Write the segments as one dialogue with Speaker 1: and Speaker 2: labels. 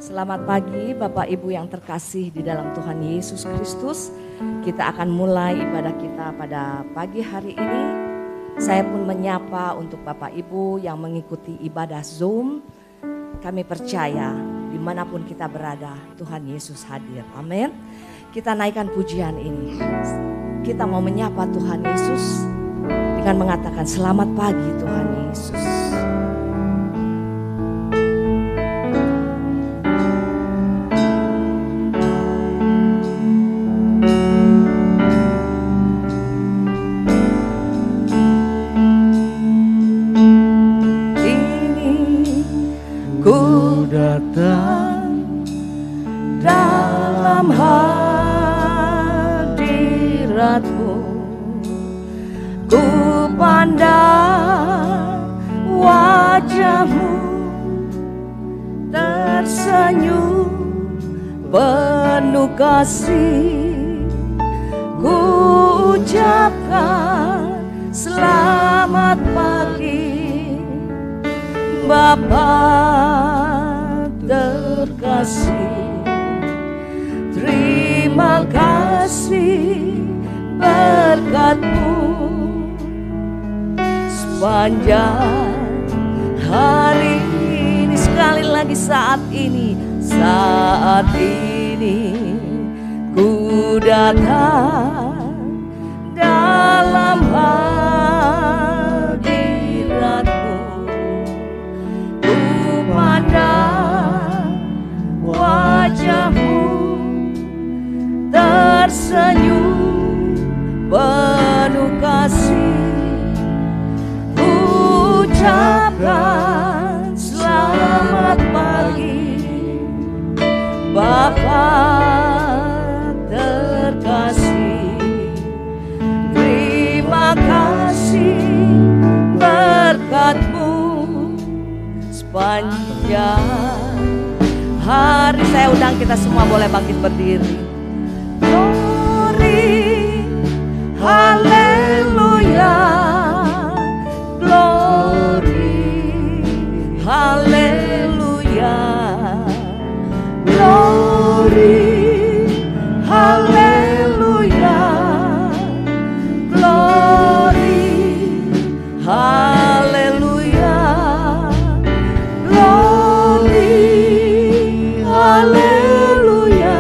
Speaker 1: Selamat pagi Bapak Ibu yang terkasih di dalam Tuhan Yesus Kristus. Kita akan mulai ibadah kita pada pagi hari ini. Saya pun menyapa untuk Bapak Ibu yang mengikuti ibadah Zoom. Kami percaya dimanapun kita berada Tuhan Yesus hadir. Amin. Kita naikkan pujian ini. Kita mau menyapa Tuhan Yesus dengan mengatakan selamat pagi Tuhan Yesus.
Speaker 2: Dalam hadirat-Mu ku pandang wajah-Mu tersenyum penuh kasih, ku ucapkan selamat pagi Bapa terkasih. Terima kasih berkat-Mu sepanjang hari ini. Sekali lagi saat ini ku datang dalam hadirat-Mu, ku pandang wajah-Mu tersenyum penuh kasih, ku ucapkan selamat pagi Bapa terkasih. Terima kasih berkat-Mu sepanjang hari. Saya undang kita semua boleh bangkit berdiri. Haleluya, glory, haleluya, glory, haleluya, glory, haleluya, glory, haleluya,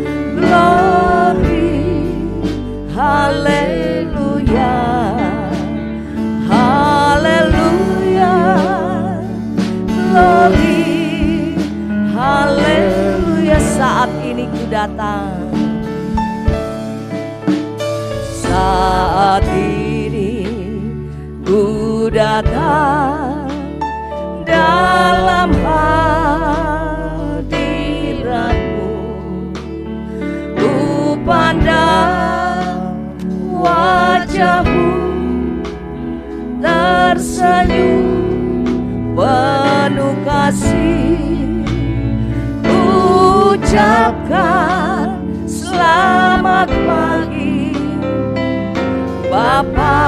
Speaker 2: glory, haleluya, haleluya, glory, haleluya. Saat ini ku datang, saat ini ku datang dalam hadirat-Mu, ku pandang wajah-Mu tersenyum penuh kasih, ku ucapkan selamat pagi Bapa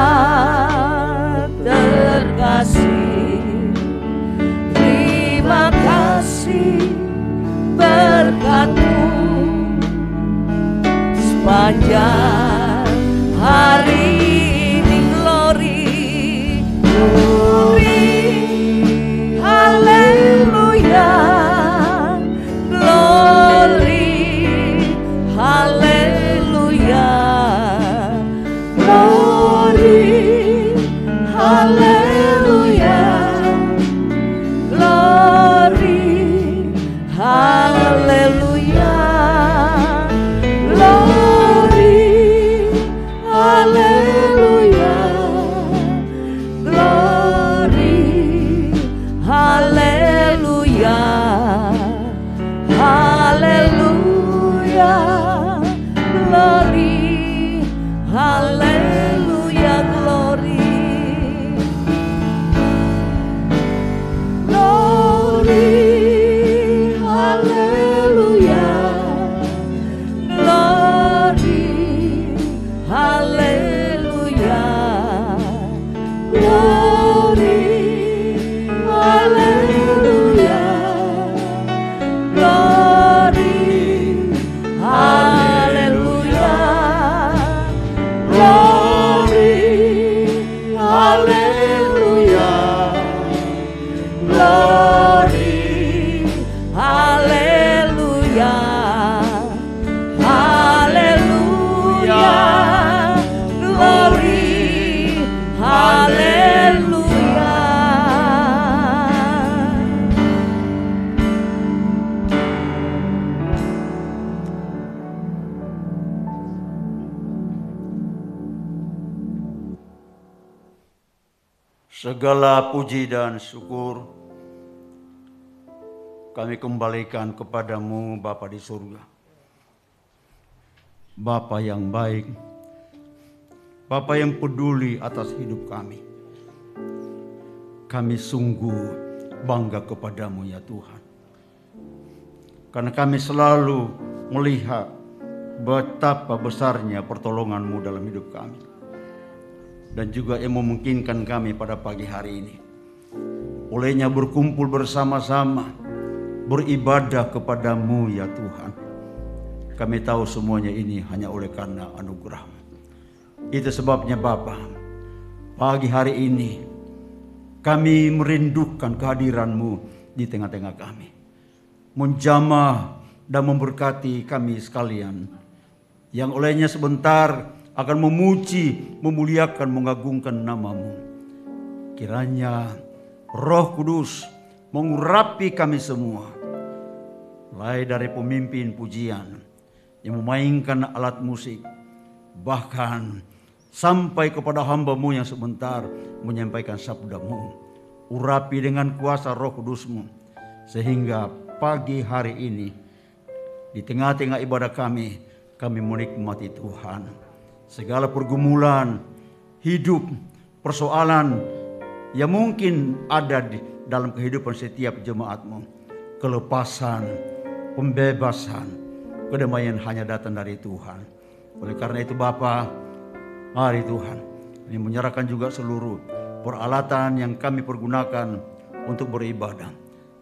Speaker 2: terkasih. Terima kasih berkat-Mu sepanjang hari ini. Glory, glory, haleluya, glory, haleluya, glory, haleluya, glory, haleluya, glory, haleluya, glory, haleluya, haleluya, glory, haleluya, glory, glory, haleluya, glory, haleluya, glory, haleluya,
Speaker 3: haleluya, glory,
Speaker 2: haleluya, haleluya, glory, haleluya.
Speaker 3: Segala puji dan syukur kami kembalikan kepadamu Bapa di surga. Bapa yang baik, Bapa yang peduli atas hidup kami. Kami sungguh bangga kepadamu ya Tuhan. Karena kami selalu melihat betapa besarnya pertolonganmu dalam hidup kami. Dan juga yang memungkinkan kami pada pagi hari ini. Olehnya berkumpul bersama-sama, beribadah kepadamu ya Tuhan. Kami tahu semuanya ini hanya oleh karena anugerah-Mu. Itu sebabnya Bapa, pagi hari ini kami merindukan kehadiran-Mu di tengah-tengah kami. Menjamah dan memberkati kami sekalian. Yang olehnya sebentar akan memuji, memuliakan, mengagungkan nama-Mu. Kiranya Roh Kudus mengurapi kami semua. Mulai dari pemimpin pujian yang memainkan alat musik, bahkan sampai kepada hamba-Mu yang sebentar menyampaikan sabda-Mu. Urapi dengan kuasa Roh Kudus-Mu, sehingga pagi hari ini di tengah-tengah ibadah kami menikmati Tuhan. Segala pergumulan, hidup, persoalan yang mungkin ada di dalam kehidupan setiap jemaat-Mu. Kelepasan, pembebasan, kedamaian hanya datang dari Tuhan. Oleh karena itu Bapa, mari Tuhan, ini menyerahkan juga seluruh peralatan yang kami pergunakan untuk beribadah.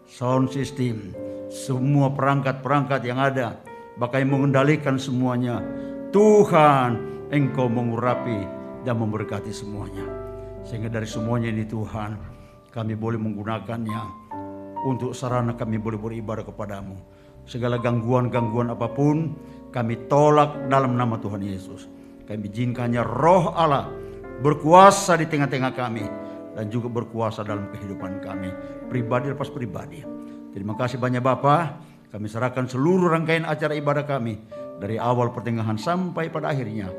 Speaker 3: Sound system, semua perangkat-perangkat yang ada, bahkan yang mengendalikan semuanya. Tuhan, Engkau mengurapi dan memberkati semuanya. Sehingga dari semuanya ini Tuhan, kami boleh menggunakannya untuk sarana kami boleh beribadah kepadamu. Segala gangguan-gangguan apapun kami tolak dalam nama Tuhan Yesus. Kami izinkannya Roh Allah berkuasa di tengah-tengah kami dan juga berkuasa dalam kehidupan kami, pribadi lepas pribadi. Terima kasih banyak Bapa. Kami serahkan seluruh rangkaian acara ibadah kami dari awal pertengahan sampai pada akhirnya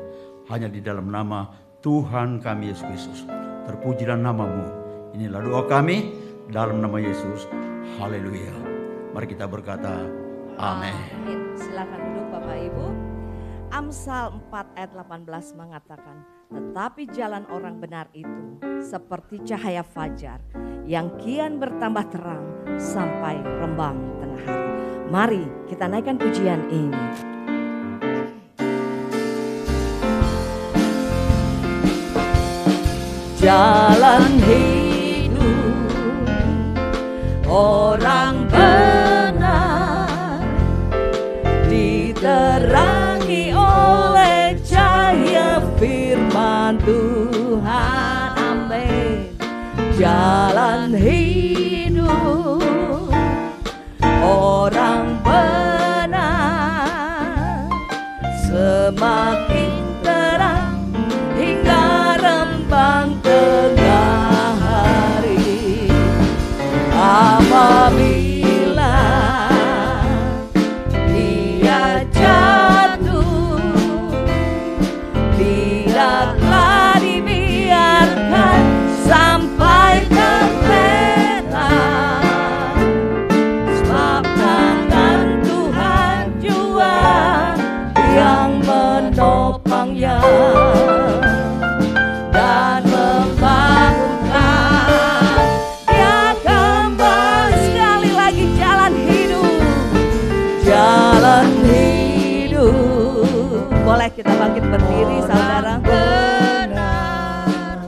Speaker 3: hanya di dalam nama Tuhan kami Yesus Kristus. Terpujilah nama-Mu. Inilah doa kami dalam nama Yesus. Haleluya. Mari kita berkata amin.
Speaker 1: Silakan duduk Bapak Ibu. Amsal 4 ayat 18 mengatakan, tetapi jalan orang benar itu seperti cahaya fajar yang kian bertambah terang sampai rembang tengah hari. Mari kita naikkan pujian ini.
Speaker 2: Jalan hidup orang benar diterangi oleh cahaya firman Tuhan. Amin. Jalan hidup orang benar semakin terang hingga rembang tengah hari. Apabila dia jatuh, tidaklah dibiarkan sampai terlena, sebab tangan Tuhan jua yang menopangnya dan membangunkan dia kembali. Sekali lagi, jalan hidup, jalan hidup.
Speaker 1: Boleh kita bangkit berdiri saudara.
Speaker 2: Benar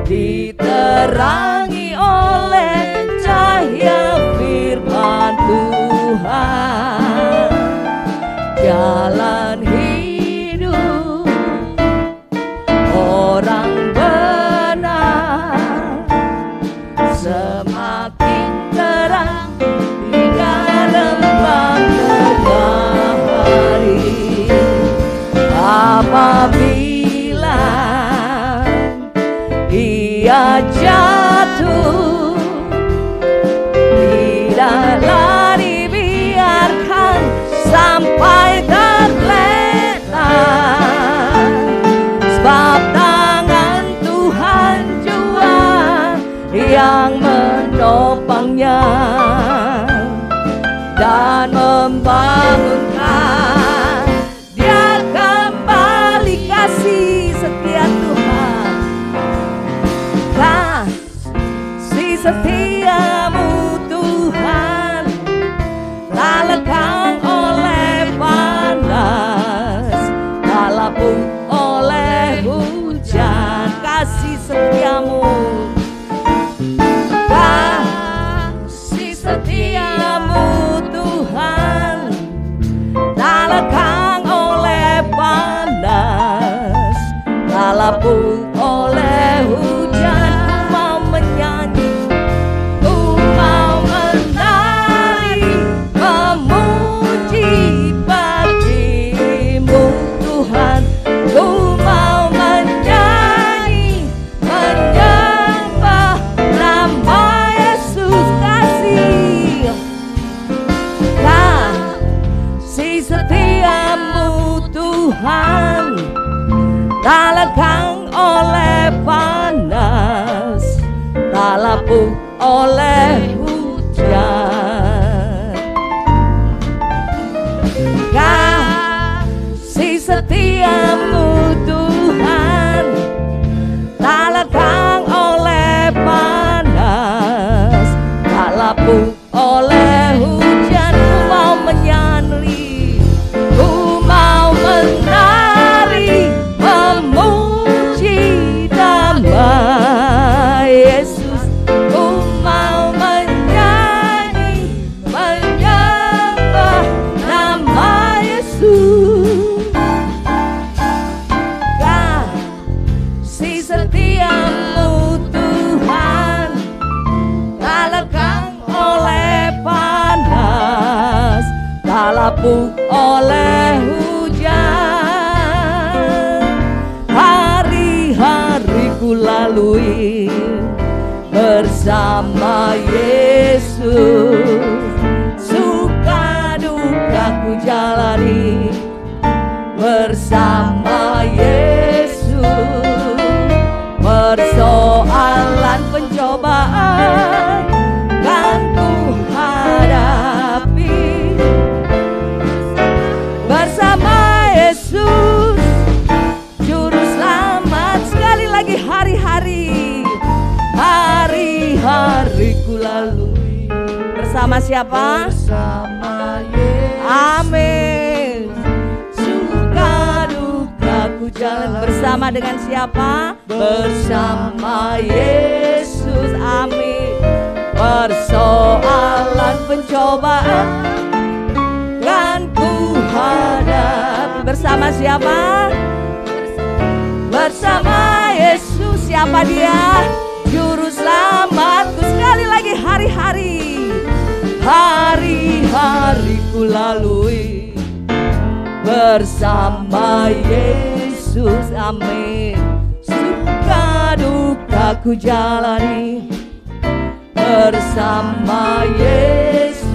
Speaker 2: diterangi oleh cahaya firman Tuhan. Jalan hidup orang benar
Speaker 1: ia jatuh, tidaklah dibiarkan sampai tergeletak, sebab tangan Tuhan jua yang menopangnya dan membangunkan dia kembali. Kasih setia Tuhan, kasih setiamu Tuhan, tak lekang oleh panas, tak lapuk oleh hujan. Kasih setiamu, kasih setiamu Tuhan, tak lekang oleh panas, tak lapuk oleh hujan. Ku mau menyanyi, ku mau menari, memuji bagimu Tuhan. Ku mau menyanyi, menyembah nama Yesus. Kasih setiamu Tuhan, tak lekang oleh panas, tak lapuk oleh hujan. Kasih setiamu Tuhan, tak lekang oleh panas, tak lapuk oleh hujan. Ku mau menyanyi, ku mau menari, memuji nama Yesus. Ku mau menyanyi, menyembah nama Yesus. Kasih setiamu Tuhan, tak lekang oleh panas, tak lapuk oleh hujan. Hari-hari ku lalui bersama Yesus, suka duka ku jalani bersama Yesus. Persoalan pencobaan kan ku hadapi bersama Yesus, Juru Selamat. Sekali lagi, hari-hari, hari-hari ku lalui bersama siapa? Bersama Yesus. Amin. Suka duka ku jalan bersama dengan siapa? Bersama Yesus. Amin. Persoalan pencobaan kan ku hadapi bersama siapa? Bersama Yesus. Siapa dia? Juru Selamatku. Sekali lagi, hari-hari, hari-hari ku lalui bersama Yesus. Amin. Suka duka ku jalani bersama Yesus.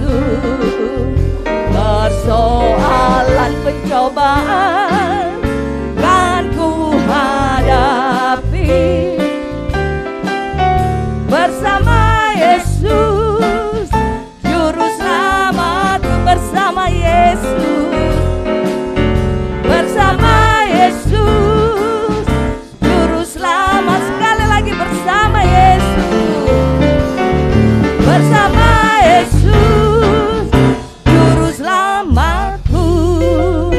Speaker 1: Persoalan pencobaan kan ku hadapi bersama Yesus, Juru Selamatku. Bersama Yesus, bersama Yesus, Juru Selamat. Sekali lagi, bersama Yesus, bersama Yesus, Juru Selamatku.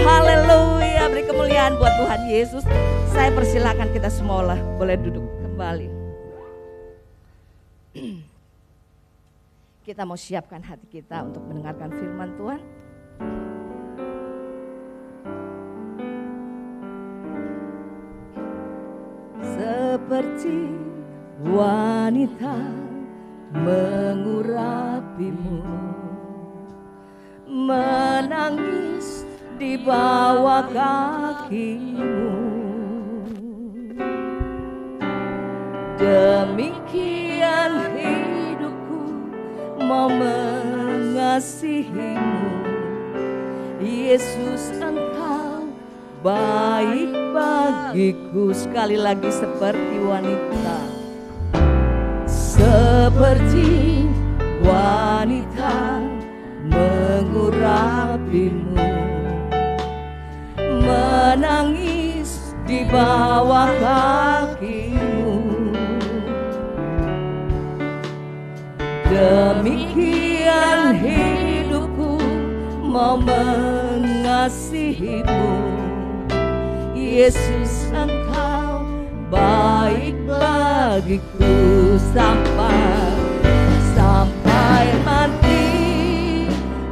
Speaker 1: Haleluya, beri kemuliaan buat Tuhan Yesus. Saya persilakan kita semua boleh duduk kembali. Kita mau siapkan hati kita untuk mendengarkan firman Tuhan. Seperti wanita mengurapimu, menangis di bawah kakimu. Demikian hidupku mau mengasihimu, Yesus Engkau baik bagiku. Sekali lagi seperti wanita, seperti wanita mengurapimu, menangis di bawah kakimu. Demikian hidupku mau mengasihimu, Yesus Engkau baik bagiku. Sampai mati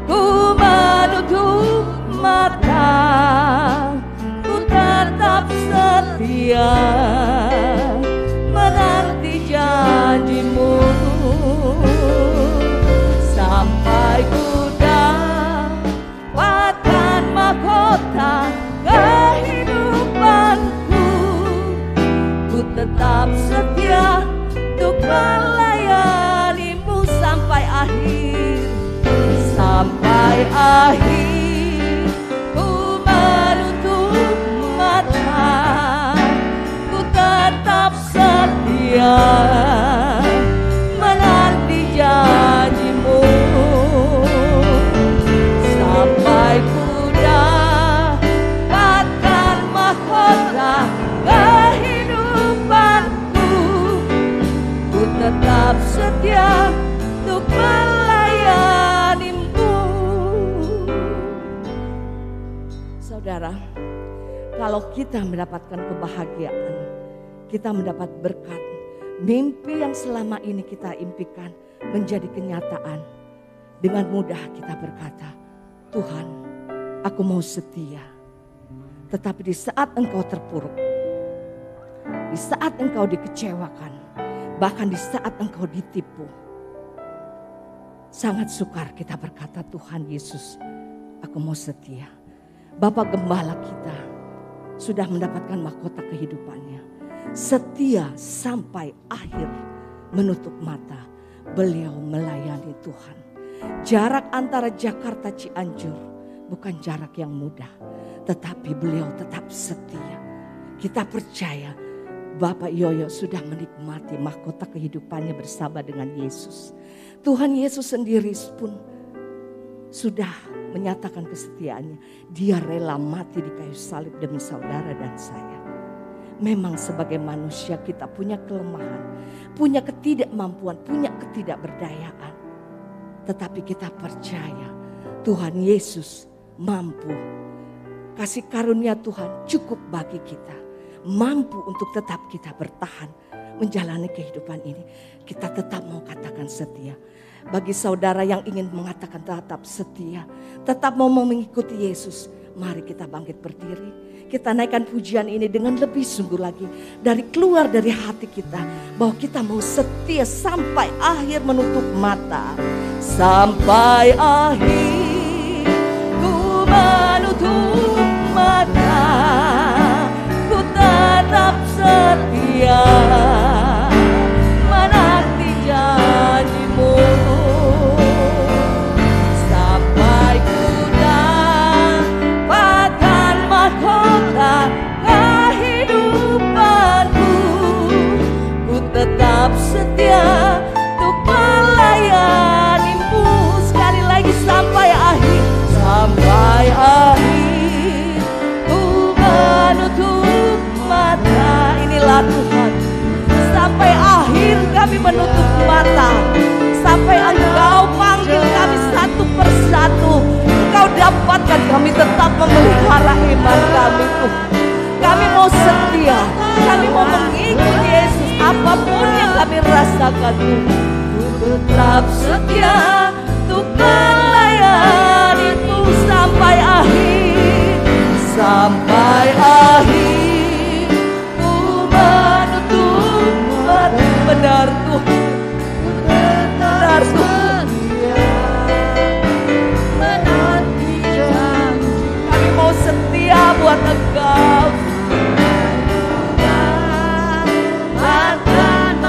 Speaker 1: ku menutup mata, ku tetap setia menanti janjimu, sampai ku dapatkan mahkota kehidupanku. Ku tetap setia untuk melayanimu sampai akhir. Sampai akhir ku menutup mata, ku tetap setia menanti janjimu, sampai ku dapatkan mahkota kehidupanku. Ku tetap setia untuk melayanimu. Saudara, kalau kita mendapatkan kebahagiaan, kita mendapat berkat, mimpi yang selama ini kita impikan menjadi kenyataan, dengan mudah kita berkata, Tuhan, aku mau setia. Tetapi di saat engkau terpuruk, di saat engkau dikecewakan, bahkan di saat engkau ditipu, sangat sukar kita berkata, Tuhan Yesus, aku mau setia. Bapak Gembala kita sudah mendapatkan mahkota kehidupannya. Setia sampai akhir, menutup mata, beliau melayani Tuhan. Jarak antara Jakarta Cianjur bukan jarak yang mudah, tetapi beliau tetap setia. Kita percaya Bapak Yoyo sudah menikmati mahkota kehidupannya bersama dengan Yesus. Tuhan Yesus sendiri pun sudah menyatakan kesetiaannya. Dia rela mati di kayu salib demi saudara dan saya. Memang sebagai manusia kita punya kelemahan, punya ketidakmampuan, punya ketidakberdayaan. Tetapi kita percaya Tuhan Yesus mampu. Kasih karunia Tuhan cukup bagi kita. Mampu untuk tetap kita bertahan menjalani kehidupan ini. Kita tetap mau katakan setia. Bagi saudara yang ingin mengatakan tetap setia, tetap mau mengikuti Yesus, mari kita bangkit berdiri. Kita naikkan pujian ini dengan lebih sungguh lagi. Keluar dari hati kita, bahwa kita mau setia sampai akhir menutup mata. Sampai akhir ku menutup mata, ku tetap setia menanti janjimu, sampai ku dapatkan mahkota kehidupanku. Ku tetap setia untuk melayanimu. Sekali lagi, sampai akhir, sampai akhir ku menutup mata. Inilah Tuhan, sampai akhir kami menutup mata, sampai Engkau panggil kami satu persatu. Engkau dapatkan kami tetap memelihara iman kami, Tuhan. Kami mau setia, kami mau mengikuti Yesus apapun yang kami rasakan, Tuhan. Ku tetap setia untuk melayanimu sampai akhir, sampai akhir ku menutup mata. Benar Tuhan, benar Tuhan. Kami mau setia buat Engkau. Bahkan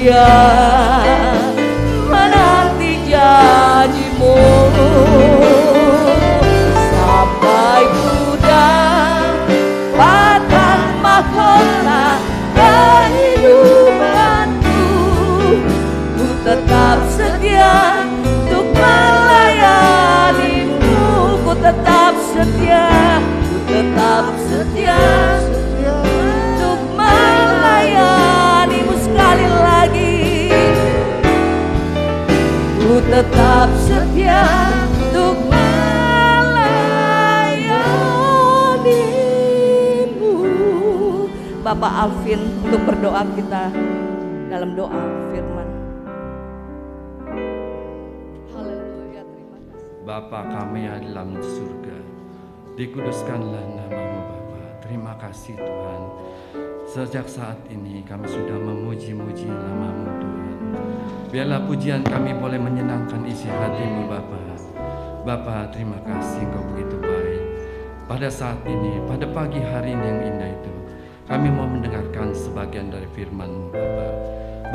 Speaker 1: setia menanti janjimu sampai kuda patah mahkota kehidupanku. Ku tetap setia untuk melayanimu. Ku tetap setia, ku tetap setia untuk melayanimu. Sekali lagi, ku tetap setia untuk melayanimu. Bapak Alvin untuk berdoa kita dalam doa firman. Haleluya, terima kasih.
Speaker 4: Bapa kami yang di dalam surga, dikuduskanlah nama-Mu Bapa. Terima kasih Tuhan. Sejak saat ini kami sudah memuji-muji nama-Mu Tuhan. Biarlah pujian kami boleh menyenangkan isi hati-Mu Bapa. Bapa, terima kasih Engkau begitu baik. Pada saat ini, pada pagi hari ini yang indah itu, kami mau mendengarkan sebagian dari firman-Mu Bapa.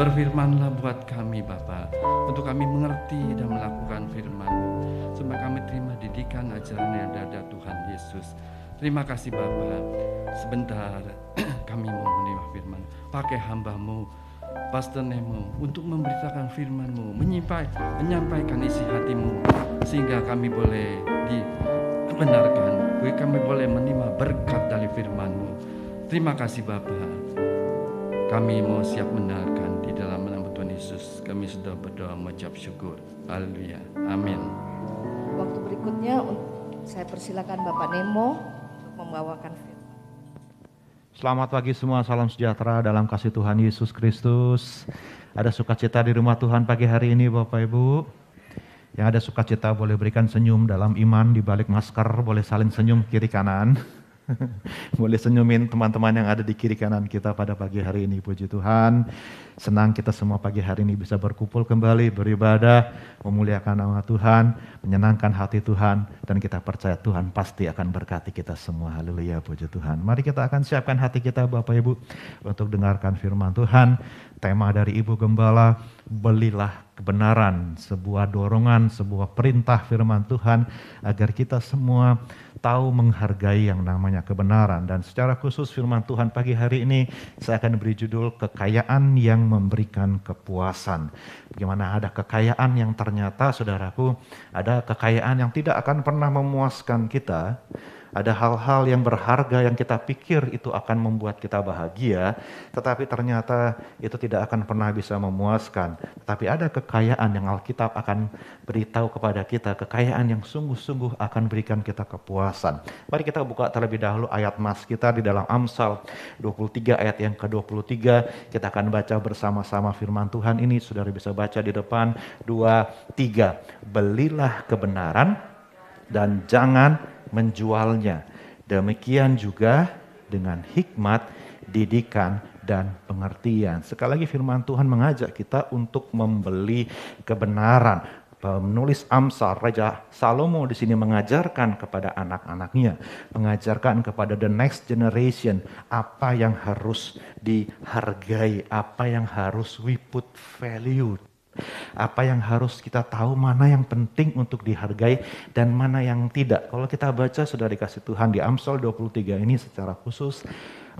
Speaker 4: Berfirmanlah buat kami Bapa, untuk kami mengerti dan melakukan firman-Mu, supaya kami terima didikan ajaran yang ada Tuhan Yesus. Terima kasih Bapa. Sebentar kami mau menerima firman. Pakai hamba-Mu, Pastor Nemo, untuk memberitakan firman-Mu, menyampaikan isi hati-Mu, sehingga kami boleh dibenarkan, kami boleh menerima berkat dari firman-Mu. Terima kasih Bapa. Kami mau siap mendengarkan di dalam nama Tuhan Yesus. Kami sudah berdoa mengucap syukur. Haleluya. Amin.
Speaker 1: Waktu berikutnya saya persilakan Bapak Nemo untuk membawakan firman.
Speaker 5: Selamat pagi semua, salam sejahtera dalam kasih Tuhan Yesus Kristus. Ada sukacita di rumah Tuhan pagi hari ini Bapak Ibu. Yang ada sukacita boleh berikan senyum dalam iman di balik masker, boleh saling senyum kiri kanan. Boleh senyumin teman-teman yang ada di kiri kanan kita pada pagi hari ini, puji Tuhan. Senang kita semua pagi hari ini bisa berkumpul kembali, beribadah, memuliakan nama Tuhan, menyenangkan hati Tuhan, dan kita percaya Tuhan pasti akan berkati kita semua. Haleluya, puji Tuhan. Mari kita akan siapkan hati kita Bapak Ibu untuk dengarkan firman Tuhan. Tema dari Ibu Gembala, belilah kebenaran, sebuah dorongan, sebuah perintah firman Tuhan agar kita semua tahu menghargai yang namanya kebenaran. Dan secara khusus firman Tuhan pagi hari ini saya akan beri judul kekayaan yang memberikan kepuasan. Bagaimana ada kekayaan yang ternyata saudaraku, ada kekayaan yang tidak akan pernah memuaskan kita. Ada hal-hal yang berharga yang kita pikir itu akan membuat kita bahagia, tetapi ternyata itu tidak akan pernah bisa memuaskan. Tetapi ada kekayaan yang Alkitab akan beritahu kepada kita, kekayaan yang sungguh-sungguh akan berikan kita kepuasan. Mari kita buka terlebih dahulu ayat mas kita di dalam Amsal 23 ayat yang ke-23. Kita akan baca bersama-sama firman Tuhan ini, saudara bisa baca di depan. 2, 3. Belilah kebenaran dan jangan menjualnya. Demikian juga dengan hikmat, didikan, dan pengertian. Sekali lagi firman Tuhan mengajak kita untuk membeli kebenaran. Penulis Amsal, Raja Salomo di sini mengajarkan kepada anak-anaknya, mengajarkan kepada the next generation apa yang harus dihargai, apa yang harus we put value. Apa yang harus kita tahu, mana yang penting untuk dihargai dan mana yang tidak. Kalau kita baca sudah dikasih Tuhan di Amsal 23 ini secara khusus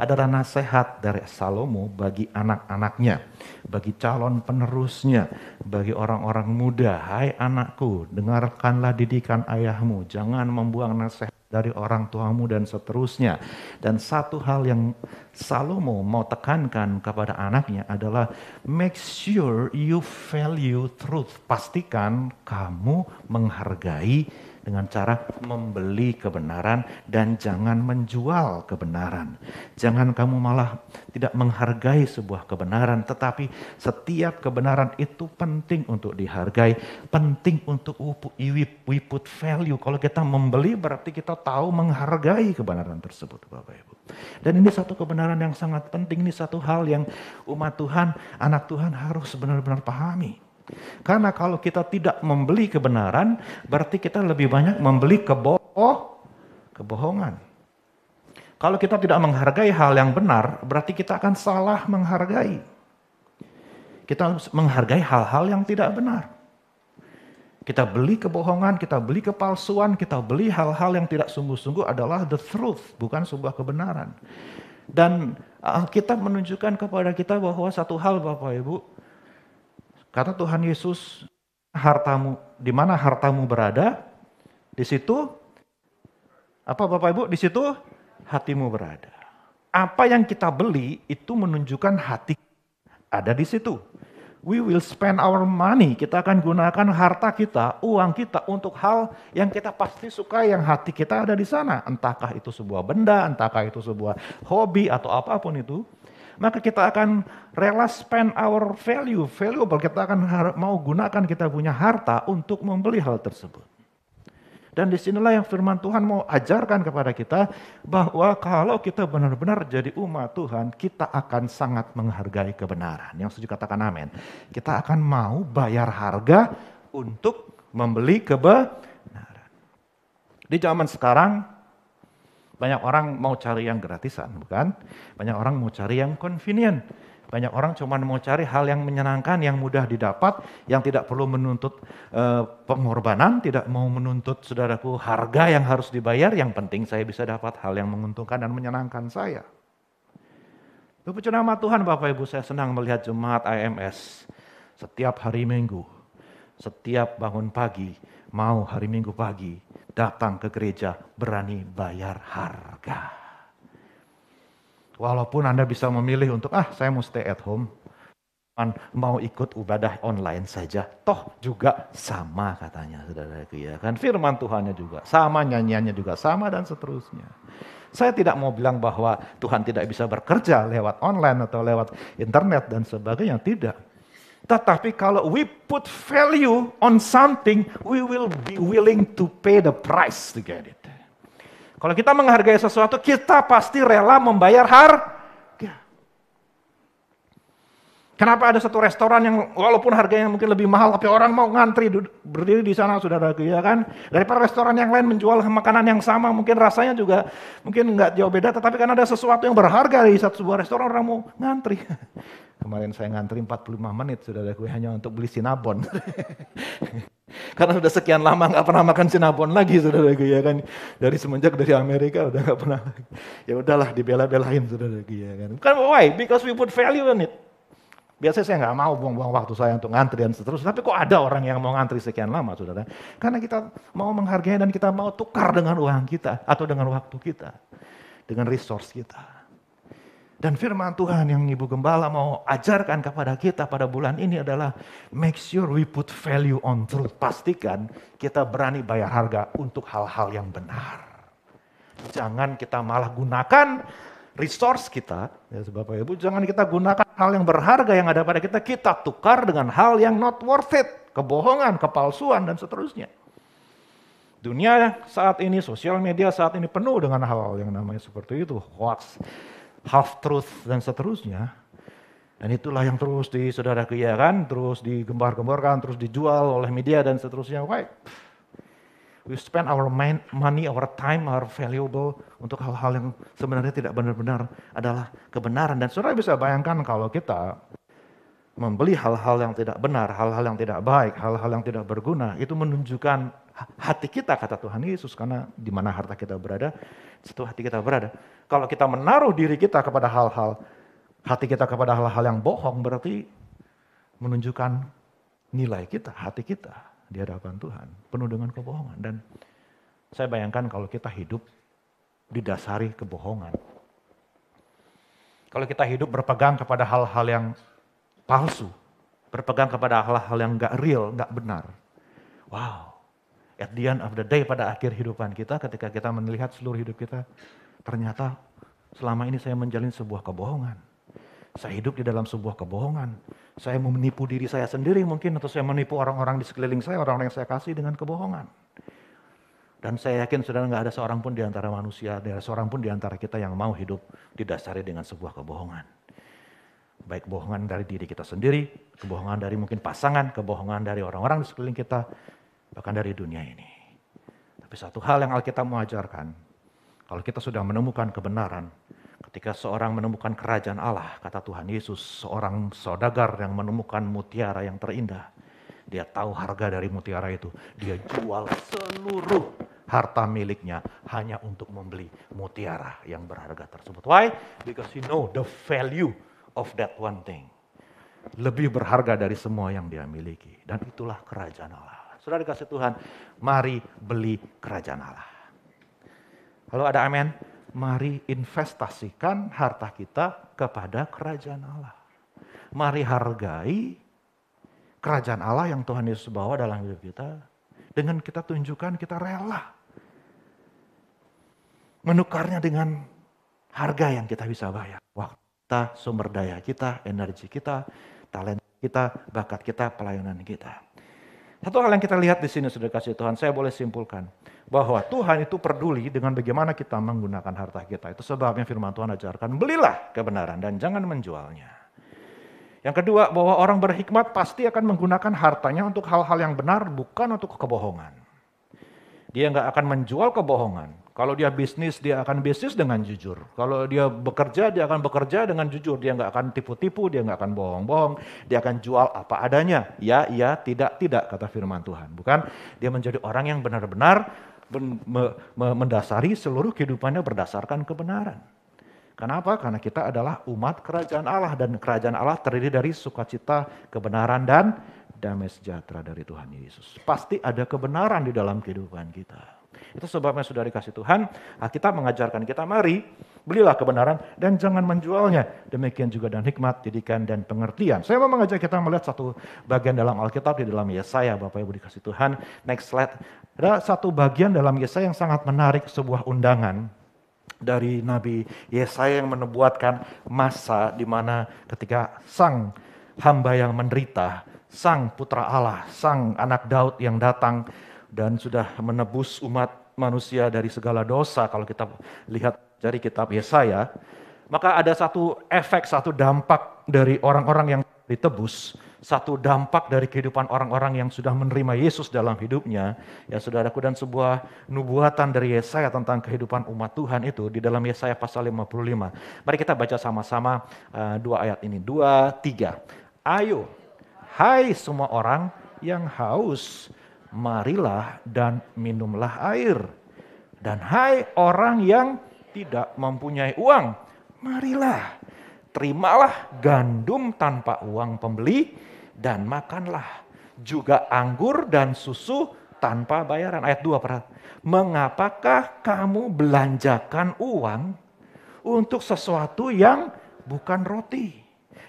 Speaker 5: adalah nasihat dari Salomo bagi anak-anaknya, bagi calon penerusnya, bagi orang-orang muda. Hai anakku, dengarkanlah didikan ayahmu, jangan membuang nasihat dari orang tuamu dan seterusnya. Dan satu hal yang Salomo mau tekankan kepada anaknya adalah make sure you value truth. Pastikan kamu menghargai dengan cara membeli kebenaran dan jangan menjual kebenaran. Jangan kamu malah tidak menghargai sebuah kebenaran, tetapi setiap kebenaran itu penting untuk dihargai, penting untuk we put value. Kalau kita membeli berarti kita tahu menghargai kebenaran tersebut, Bapak Ibu. Dan ini satu kebenaran yang sangat penting, ini satu hal yang umat Tuhan, anak Tuhan harus benar-benar pahami. Karena kalau kita tidak membeli kebenaran, berarti kita lebih banyak membeli kebohongan. Kalau kita tidak menghargai hal yang benar, berarti kita akan salah menghargai. kita menghargai hal-hal yang tidak benar. Kita beli kebohongan, kita beli kepalsuan, kita beli hal-hal yang tidak sungguh-sungguh adalah the truth, bukan sebuah kebenaran. Dan Alkitab menunjukkan kepada kita bahwa satu hal Bapak Ibu, kata Tuhan Yesus, hartamu, di mana hartamu berada, di situ, apa Bapak Ibu, di situ hatimu berada. Apa yang kita beli itu menunjukkan hati ada di situ. We will spend our money, kita akan gunakan harta kita, uang kita untuk hal yang kita pasti suka, yang hati kita ada di sana. Entahkah itu sebuah benda, entahkah itu sebuah hobi atau apapun itu. Maka kita akan rela spend our valuable, kita akan mau gunakan kita punya harta untuk membeli hal tersebut. Dan disinilah yang firman Tuhan mau ajarkan kepada kita, bahwa kalau kita benar-benar jadi umat Tuhan, kita akan sangat menghargai kebenaran. Yang setuju katakan amin. Kita akan mau bayar harga untuk membeli kebenaran. Di zaman sekarang, banyak orang mau cari yang gratisan, bukan? Banyak orang mau cari yang convenient. Banyak orang cuma mau cari hal yang menyenangkan, yang mudah didapat, yang tidak perlu menuntut pengorbanan, tidak mau menuntut saudaraku harga yang harus dibayar, yang penting saya bisa dapat hal yang menguntungkan dan menyenangkan saya. Puji nama Tuhan Bapak Ibu, saya senang melihat jemaat IMS setiap hari Minggu, setiap bangun pagi, mau hari Minggu pagi, datang ke gereja, berani bayar harga. Walaupun Anda bisa memilih untuk, saya mau stay at home, mau ikut ibadah online saja, toh juga sama katanya, saudaraku ya kan. Firman Tuhannya juga sama, nyanyiannya juga sama dan seterusnya. Saya tidak mau bilang bahwa Tuhan tidak bisa bekerja lewat online atau lewat internet dan sebagainya, tidak. Tetapi kalau we put value on something, we will be willing to pay the price to get it. Kalau kita menghargai sesuatu, kita pasti rela membayar harga. Kenapa ada satu restoran yang walaupun harganya mungkin lebih mahal, tapi orang mau ngantri berdiri di sana, saudara, ya kan? Daripada restoran yang lain menjual makanan yang sama, mungkin rasanya juga mungkin nggak jauh beda, tetapi kan ada sesuatu yang berharga di satu sebuah restoran, orang mau ngantri. Kemarin saya ngantri 45 menit, saudara, hanya untuk beli sinabon. Karena sudah sekian lama nggak pernah makan sinabon lagi, saudara, ya kan? Dari semenjak dari Amerika udah nggak pernah. Ya udahlah, dibela-belain, saudara, ya kan? Bukan why? Because we put value on it. Biasanya saya nggak mau buang-buang waktu saya untuk ngantri dan seterusnya. Tapi kok ada orang yang mau ngantri sekian lama, saudara? Karena kita mau menghargai dan kita mau tukar dengan uang kita atau dengan waktu kita, dengan resource kita. Dan firman Tuhan yang Ibu Gembala mau ajarkan kepada kita pada bulan ini adalah make sure we put value on truth. Pastikan kita berani bayar harga untuk hal-hal yang benar. Jangan kita malah gunakan resource kita, ya Bapak Ibu, jangan kita gunakan hal yang berharga yang ada pada kita, kita tukar dengan hal yang not worth it, kebohongan, kepalsuan, dan seterusnya. Dunia saat ini, sosial media saat ini penuh dengan hal yang namanya seperti itu, hoax, half truth, dan seterusnya. Dan itulah yang terus saudara ya kan, terus digembar-gemborkan, terus dijual oleh media dan seterusnya. Why? We spend our money, our time, our valuable untuk hal-hal yang sebenarnya tidak benar-benar adalah kebenaran. Dan saudara bisa bayangkan kalau kita membeli hal-hal yang tidak benar, hal-hal yang tidak baik, hal-hal yang tidak berguna, itu menunjukkan hati kita, kata Tuhan Yesus, karena di mana harta kita berada, situ hati kita berada. Kalau kita menaruh diri kita kepada hal-hal, hati kita kepada hal-hal yang bohong, berarti menunjukkan nilai kita, hati kita di hadapan Tuhan, penuh dengan kebohongan. Dan saya bayangkan kalau kita hidup didasari kebohongan. Kalau kita hidup berpegang kepada hal-hal yang palsu, berpegang kepada hal-hal yang gak real, gak benar. Wow, at the end of the day, pada akhir hidupan kita, ketika kita melihat seluruh hidup kita, ternyata selama ini saya menjalin sebuah kebohongan. Saya hidup di dalam sebuah kebohongan. Saya menipu diri saya sendiri mungkin, atau saya menipu orang-orang di sekeliling saya, orang-orang yang saya kasih dengan kebohongan. Dan saya yakin saudara nggak ada seorang pun di antara manusia, ada seorang pun di antara kita yang mau hidup didasari dengan sebuah kebohongan. Baik kebohongan dari diri kita sendiri, kebohongan dari mungkin pasangan, kebohongan dari orang-orang di sekeliling kita, bahkan dari dunia ini. Tapi satu hal yang Alkitab mau ajarkan, kalau kita sudah menemukan kebenaran, Ketika seorang menemukan kerajaan Allah, kata Tuhan Yesus, seorang saudagar yang menemukan mutiara yang terindah, dia tahu harga dari mutiara itu. Dia jual seluruh harta miliknya hanya untuk membeli mutiara yang berharga tersebut. Why? Because he know the value of that one thing. Lebih berharga dari semua yang dia miliki. Dan itulah kerajaan Allah. Saudara dikasih Tuhan, mari beli kerajaan Allah. Halo, ada amin? Mari investasikan harta kita kepada kerajaan Allah. Mari hargai kerajaan Allah yang Tuhan Yesus bawa dalam hidup kita. Dengan kita tunjukkan kita rela menukarnya dengan harga yang kita bisa bayar. Waktu kita, sumber daya kita, energi kita, talenta kita, bakat kita, pelayanan kita. Satu hal yang kita lihat di sini, saudara kasih Tuhan, saya boleh simpulkan bahwa Tuhan itu peduli dengan bagaimana kita menggunakan harta kita. Itu sebabnya firman Tuhan ajarkan, belilah kebenaran dan jangan menjualnya. Yang kedua, bahwa orang berhikmat pasti akan menggunakan hartanya untuk hal-hal yang benar, bukan untuk kebohongan. Dia nggak akan menjual kebohongan. Kalau dia bisnis, dia akan bisnis dengan jujur. Kalau dia bekerja, dia akan bekerja dengan jujur. Dia nggak akan tipu-tipu, dia nggak akan bohong-bohong. Dia akan jual apa adanya. Ya, iya, tidak, kata firman Tuhan. Bukan, dia menjadi orang yang benar-benar mendasari seluruh kehidupannya berdasarkan kebenaran. Kenapa? Karena kita adalah umat kerajaan Allah. Dan kerajaan Allah terdiri dari sukacita, kebenaran, dan damai sejahtera dari Tuhan Yesus. Pasti ada kebenaran di dalam kehidupan kita. Itu sebabnya sudah dikasih Tuhan, Alkitab mengajarkan kita, mari belilah kebenaran dan jangan menjualnya. Demikian juga dan hikmat, didikan, dan pengertian. Saya mau mengajak kita melihat satu bagian dalam Alkitab di dalam Yesaya, Bapak Ibu dikasih Tuhan. Next slide. Ada satu bagian dalam Yesaya yang sangat menarik, sebuah undangan dari Nabi Yesaya yang menubuatkan masa di mana ketika sang hamba yang menderita, sang putra Allah, sang anak Daud yang datang dan sudah menebus umat manusia dari segala dosa. Kalau kita lihat dari kitab Yesaya, maka ada satu efek, satu dampak dari orang-orang yang ditebus, satu dampak dari kehidupan orang-orang yang sudah menerima Yesus dalam hidupnya. Ya saudaraku, dan sebuah nubuatan dari Yesaya tentang kehidupan umat Tuhan itu di dalam Yesaya pasal 55. Mari kita baca sama-sama dua ayat ini. 2, 3. Ayo, hai semua orang yang haus, marilah dan minumlah air. Dan hai orang yang tidak mempunyai uang, marilah, terimalah gandum tanpa uang pembeli dan makanlah juga anggur dan susu tanpa bayaran. Ayat 2, mengapakah kamu belanjakan uang untuk sesuatu yang bukan roti,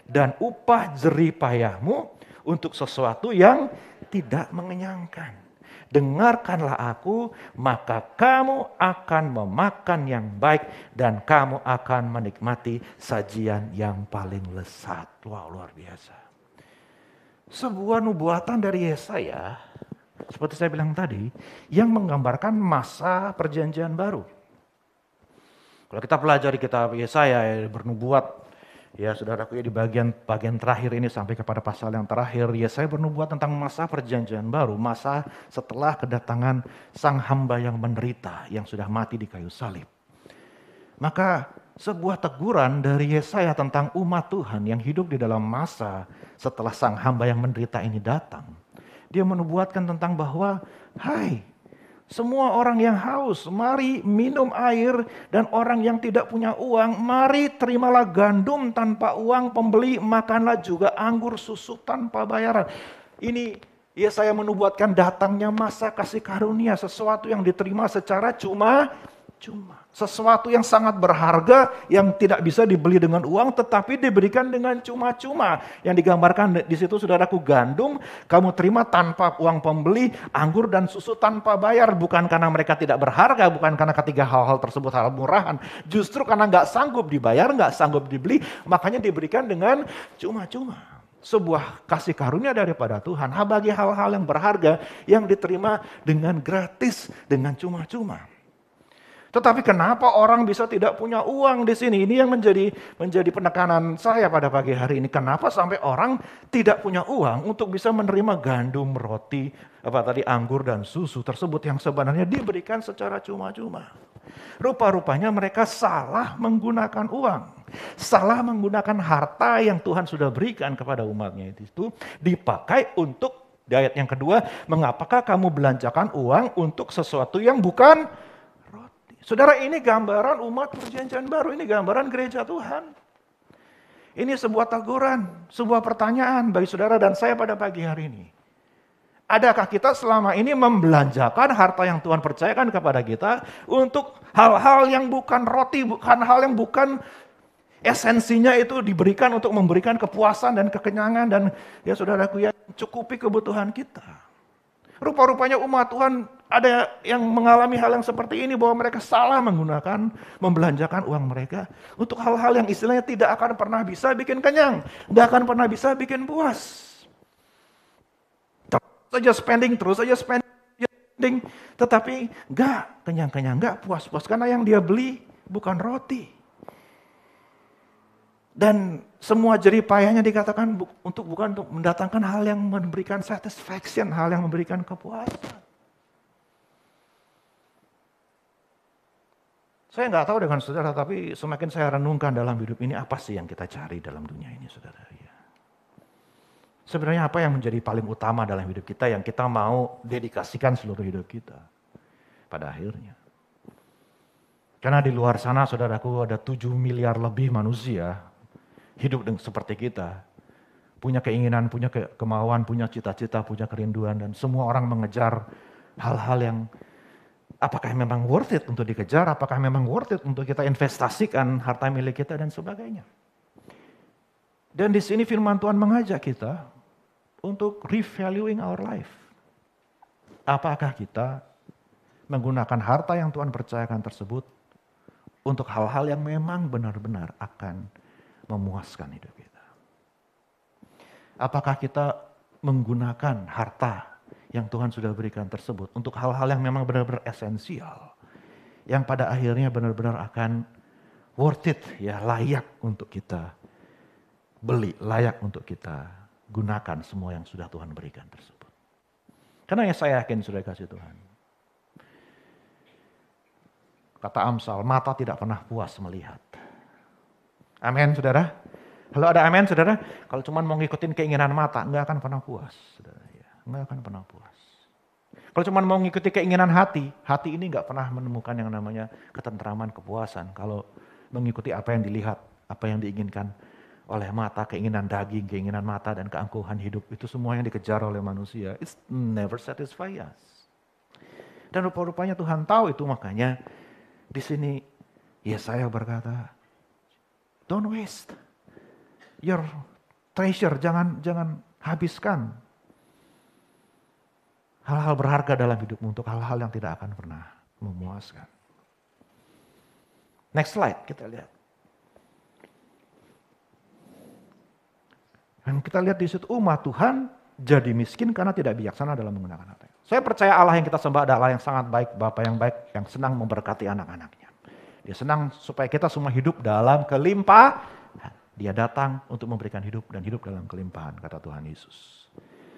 Speaker 5: dan upah jerih payahmu untuk sesuatu yang tidak mengenyangkan? Dengarkanlah aku, maka kamu akan memakan yang baik dan kamu akan menikmati sajian yang paling lezat. Wow, luar biasa. Sebuah nubuatan dari Yesaya, seperti saya bilang tadi, yang menggambarkan masa perjanjian baru. Kalau kita pelajari kitab Yesaya bernubuat, ya saudaraku, ya di bagian terakhir ini sampai kepada pasal yang terakhir, Yesaya bernubuat tentang masa perjanjian baru, masa setelah kedatangan sang hamba yang menderita, yang sudah mati di kayu salib. Maka sebuah teguran dari Yesaya tentang umat Tuhan yang hidup di dalam masa setelah sang hamba yang menderita ini datang. Dia menubuatkan tentang bahwa, hai, semua orang yang haus, mari minum air, dan orang yang tidak punya uang, mari terimalah gandum tanpa uang pembeli, makanlah juga anggur susu tanpa bayaran. Ini Yesaya menubuatkan datangnya masa kasih karunia, sesuatu yang diterima secara cuma-cuma. Sesuatu yang sangat berharga, yang tidak bisa dibeli dengan uang, tetapi diberikan dengan cuma-cuma. Yang digambarkan di situ, saudaraku, gandum kamu terima tanpa uang pembeli, anggur dan susu tanpa bayar. Bukan karena mereka tidak berharga, bukan karena ketiga hal-hal tersebut hal murahan. Justru karena nggak sanggup dibayar, nggak sanggup dibeli, makanya diberikan dengan cuma-cuma. Sebuah kasih karunia daripada Tuhan bagi hal-hal yang berharga, yang diterima dengan gratis, dengan cuma-cuma. Tetapi kenapa orang bisa tidak punya uang di sini? Ini yang menjadi penekanan saya pada pagi hari ini. Kenapa sampai orang tidak punya uang untuk bisa menerima gandum, roti, anggur dan susu tersebut yang sebenarnya diberikan secara cuma-cuma. Rupa-rupanya mereka salah menggunakan uang. Salah menggunakan harta yang Tuhan sudah berikan kepada umatnya itu dipakai untuk, di ayat yang kedua, mengapakah kamu belanjakan uang untuk sesuatu yang bukan roti. Saudara, ini gambaran umat perjanjian baru, ini gambaran gereja Tuhan. Ini sebuah teguran, sebuah pertanyaan bagi saudara dan saya pada pagi hari ini. Adakah kita selama ini membelanjakan harta yang Tuhan percayakan kepada kita untuk hal-hal yang bukan roti, bukan hal yang bukan esensinya itu diberikan untuk memberikan kepuasan dan kekenyangan dan ya saudaraku ya cukupi kebutuhan kita. Rupa-rupanya umat Tuhan ada yang mengalami hal yang seperti ini bahwa mereka salah menggunakan, membelanjakan uang mereka untuk hal-hal yang istilahnya tidak akan pernah bisa bikin kenyang, tidak akan pernah bisa bikin puas. Terus saja spending, tetapi enggak kenyang-kenyang, enggak puas-puas karena yang dia beli bukan roti. Dan semua jerih payahnya dikatakan bukan untuk mendatangkan hal yang memberikan satisfaction, hal yang memberikan kepuasan. Saya nggak tahu dengan saudara, tapi semakin saya renungkan dalam hidup ini, apa sih yang kita cari dalam dunia ini, saudara? Ya. Sebenarnya apa yang menjadi paling utama dalam hidup kita yang kita mau dedikasikan seluruh hidup kita pada akhirnya. Karena di luar sana, saudaraku, ada 7 miliar lebih manusia hidup seperti kita. Punya keinginan, punya kemauan, punya cita-cita, punya kerinduan. Dan semua orang mengejar hal-hal yang apakah memang worth it untuk dikejar, apakah memang worth it untuk kita investasikan harta milik kita dan sebagainya. Dan di sini firman Tuhan mengajak kita untuk revaluing our life. Apakah kita menggunakan harta yang Tuhan percayakan tersebut untuk hal-hal yang memang benar-benar akan memuaskan hidup kita. Apakah kita menggunakan harta yang Tuhan sudah berikan tersebut untuk hal-hal yang memang benar-benar esensial, yang pada akhirnya benar-benar akan worth it, ya layak untuk kita beli, layak untuk kita gunakan semua yang sudah Tuhan berikan tersebut. Karena ya saya yakin sudah kasih Tuhan. Kata Amsal, mata tidak pernah puas melihat. Amin, saudara. Kalau ada amin, saudara. Kalau cuma mau ngikutin keinginan mata, enggak akan pernah puas, saudara. Ya, enggak akan pernah puas. Kalau cuma mau ngikuti keinginan hati, hati ini enggak pernah menemukan yang namanya ketentraman, kepuasan. Kalau mengikuti apa yang dilihat, apa yang diinginkan oleh mata, keinginan daging, keinginan mata, dan keangkuhan hidup. Itu semua yang dikejar oleh manusia. It's never satisfy us. Dan rupa-rupanya Tuhan tahu itu, makanya di sini Yesaya berkata, don't waste your treasure, jangan habiskan hal-hal berharga dalam hidupmu untuk hal-hal yang tidak akan pernah memuaskan. Next slide, kita lihat. Dan kita lihat di situ umat Tuhan jadi miskin karena tidak bijaksana dalam menggunakan harta. Saya percaya Allah yang kita sembah adalah yang sangat baik, Bapa yang baik, yang senang memberkati anak-anaknya. Dia senang supaya kita semua hidup dalam kelimpahan. Dia datang untuk memberikan hidup dan hidup dalam kelimpahan, kata Tuhan Yesus.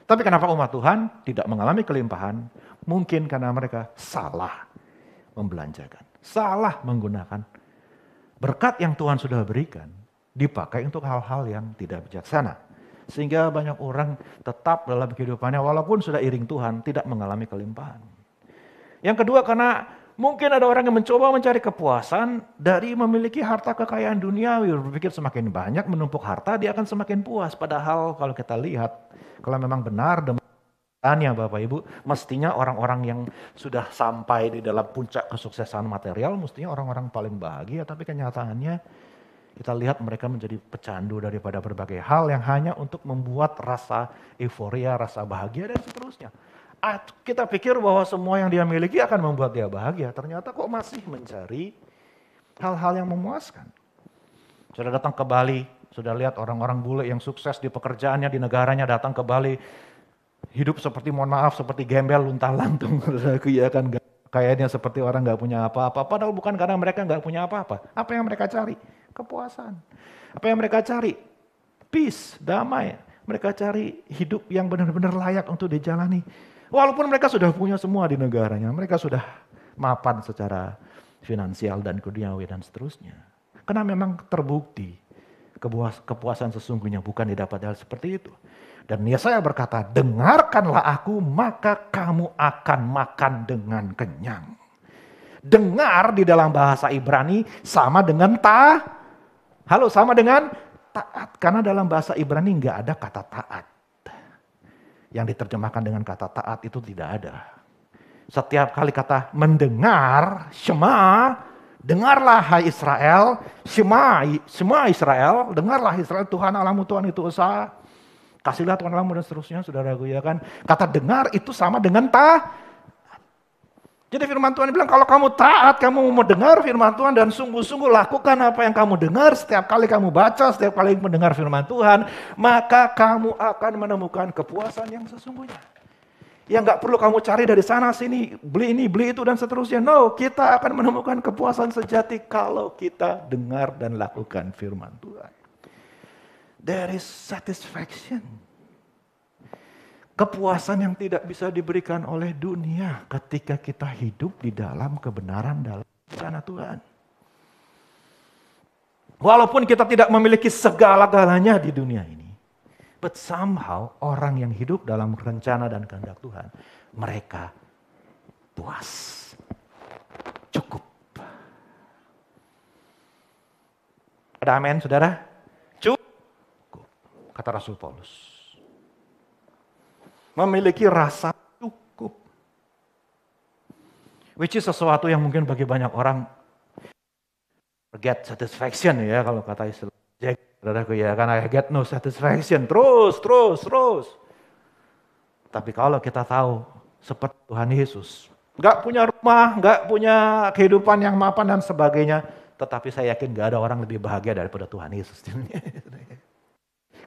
Speaker 5: Tapi kenapa umat Tuhan tidak mengalami kelimpahan? Mungkin karena mereka salah membelanjakan, salah menggunakan berkat yang Tuhan sudah berikan, dipakai untuk hal-hal yang tidak bijaksana. Sehingga banyak orang tetap dalam kehidupannya walaupun sudah iring Tuhan tidak mengalami kelimpahan. Yang kedua karena mungkin ada orang yang mencoba mencari kepuasan dari memiliki harta kekayaan duniawi. Berpikir semakin banyak menumpuk harta dia akan semakin puas. Padahal kalau kita lihat kalau memang benar demikiannya Bapak Ibu, mestinya orang-orang yang sudah sampai di dalam puncak kesuksesan material mestinya orang-orang paling bahagia. Tapi kenyataannya kita lihat mereka menjadi pecandu daripada berbagai hal yang hanya untuk membuat rasa euforia, rasa bahagia dan seterusnya. Kita pikir bahwa semua yang dia miliki akan membuat dia bahagia. Ternyata kok masih mencari hal-hal yang memuaskan. Sudah datang ke Bali, sudah lihat orang-orang bule yang sukses di pekerjaannya, di negaranya datang ke Bali. Hidup seperti, mohon maaf, seperti gembel luntang-lantung. Ya kan, Kayaknya seperti orang nggak punya apa-apa, padahal bukan karena mereka nggak punya apa-apa. Apa yang mereka cari? Kepuasan. Apa yang mereka cari? Peace, damai. Mereka cari hidup yang benar-benar layak untuk dijalani. Walaupun mereka sudah punya semua di negaranya, mereka sudah mapan secara finansial dan duniawi dan seterusnya. Karena memang terbukti kepuasan sesungguhnya bukan didapat hal seperti itu. Dan Yesaya berkata, dengarkanlah aku maka kamu akan makan dengan kenyang. Dengar di dalam bahasa Ibrani sama dengan sama dengan taat. Karena dalam bahasa Ibrani nggak ada kata taat. Yang diterjemahkan dengan kata taat itu tidak ada. Setiap kali kata mendengar, Shema, dengarlah hai Israel, Shema Israel, dengarlah Israel, Tuhan Allahmu Tuhan itu esa. Kasihlah Tuhan Allahmu dan seterusnya, saudaraku ya kan. Kata dengar itu sama dengan taat. Jadi firman Tuhan bilang kalau kamu taat, kamu mau dengar firman Tuhan dan sungguh-sungguh lakukan apa yang kamu dengar. Setiap kali kamu baca, setiap kali mendengar firman Tuhan, maka kamu akan menemukan kepuasan yang sesungguhnya. Yang gak perlu kamu cari dari sana sini, beli ini, beli itu dan seterusnya. No, kita akan menemukan kepuasan sejati kalau kita dengar dan lakukan firman Tuhan. There is satisfaction. Kepuasan yang tidak bisa diberikan oleh dunia ketika kita hidup di dalam kebenaran dalam rencana Tuhan. Walaupun kita tidak memiliki segala-galanya di dunia ini, but somehow orang yang hidup dalam rencana dan kehendak Tuhan, mereka puas, cukup. Ada amin, saudara? Cukup, kata Rasul Paulus. Memiliki rasa cukup. Which is sesuatu yang mungkin bagi banyak orang get satisfaction ya kalau kata istilah Jack, saudaraku ya kan, I get no satisfaction. Terus. Tapi kalau kita tahu seperti Tuhan Yesus, gak punya rumah, gak punya kehidupan yang mapan dan sebagainya, tetapi saya yakin gak ada orang lebih bahagia daripada Tuhan Yesus.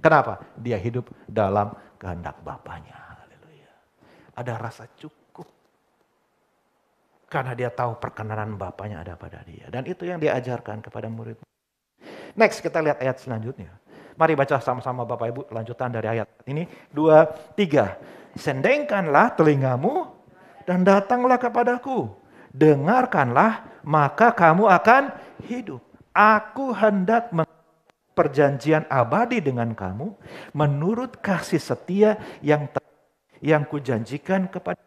Speaker 5: Kenapa? Dia hidup dalam kehendak Bapanya. Ada rasa cukup. Karena dia tahu perkenanan Bapanya ada pada dia. Dan itu yang diajarkan kepada murid. Next kita lihat ayat selanjutnya. Mari baca sama-sama Bapak Ibu lanjutan dari ayat ini. 2, 3. Sendengkanlah telingamu dan datanglah kepadaku. Dengarkanlah maka kamu akan hidup. Aku hendak perjanjian abadi dengan kamu menurut kasih setia yang kujanjikan kepada.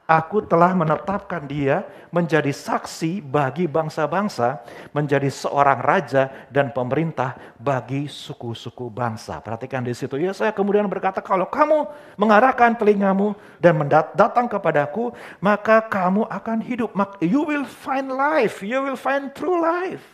Speaker 5: Aku telah menetapkan dia menjadi saksi bagi bangsa-bangsa, menjadi seorang raja dan pemerintah bagi suku-suku bangsa. Perhatikan di situ. Ya, saya kemudian berkata, kalau kamu mengarahkan telingamu dan datang kepadaku, maka kamu akan hidup. You will find life, you will find true life.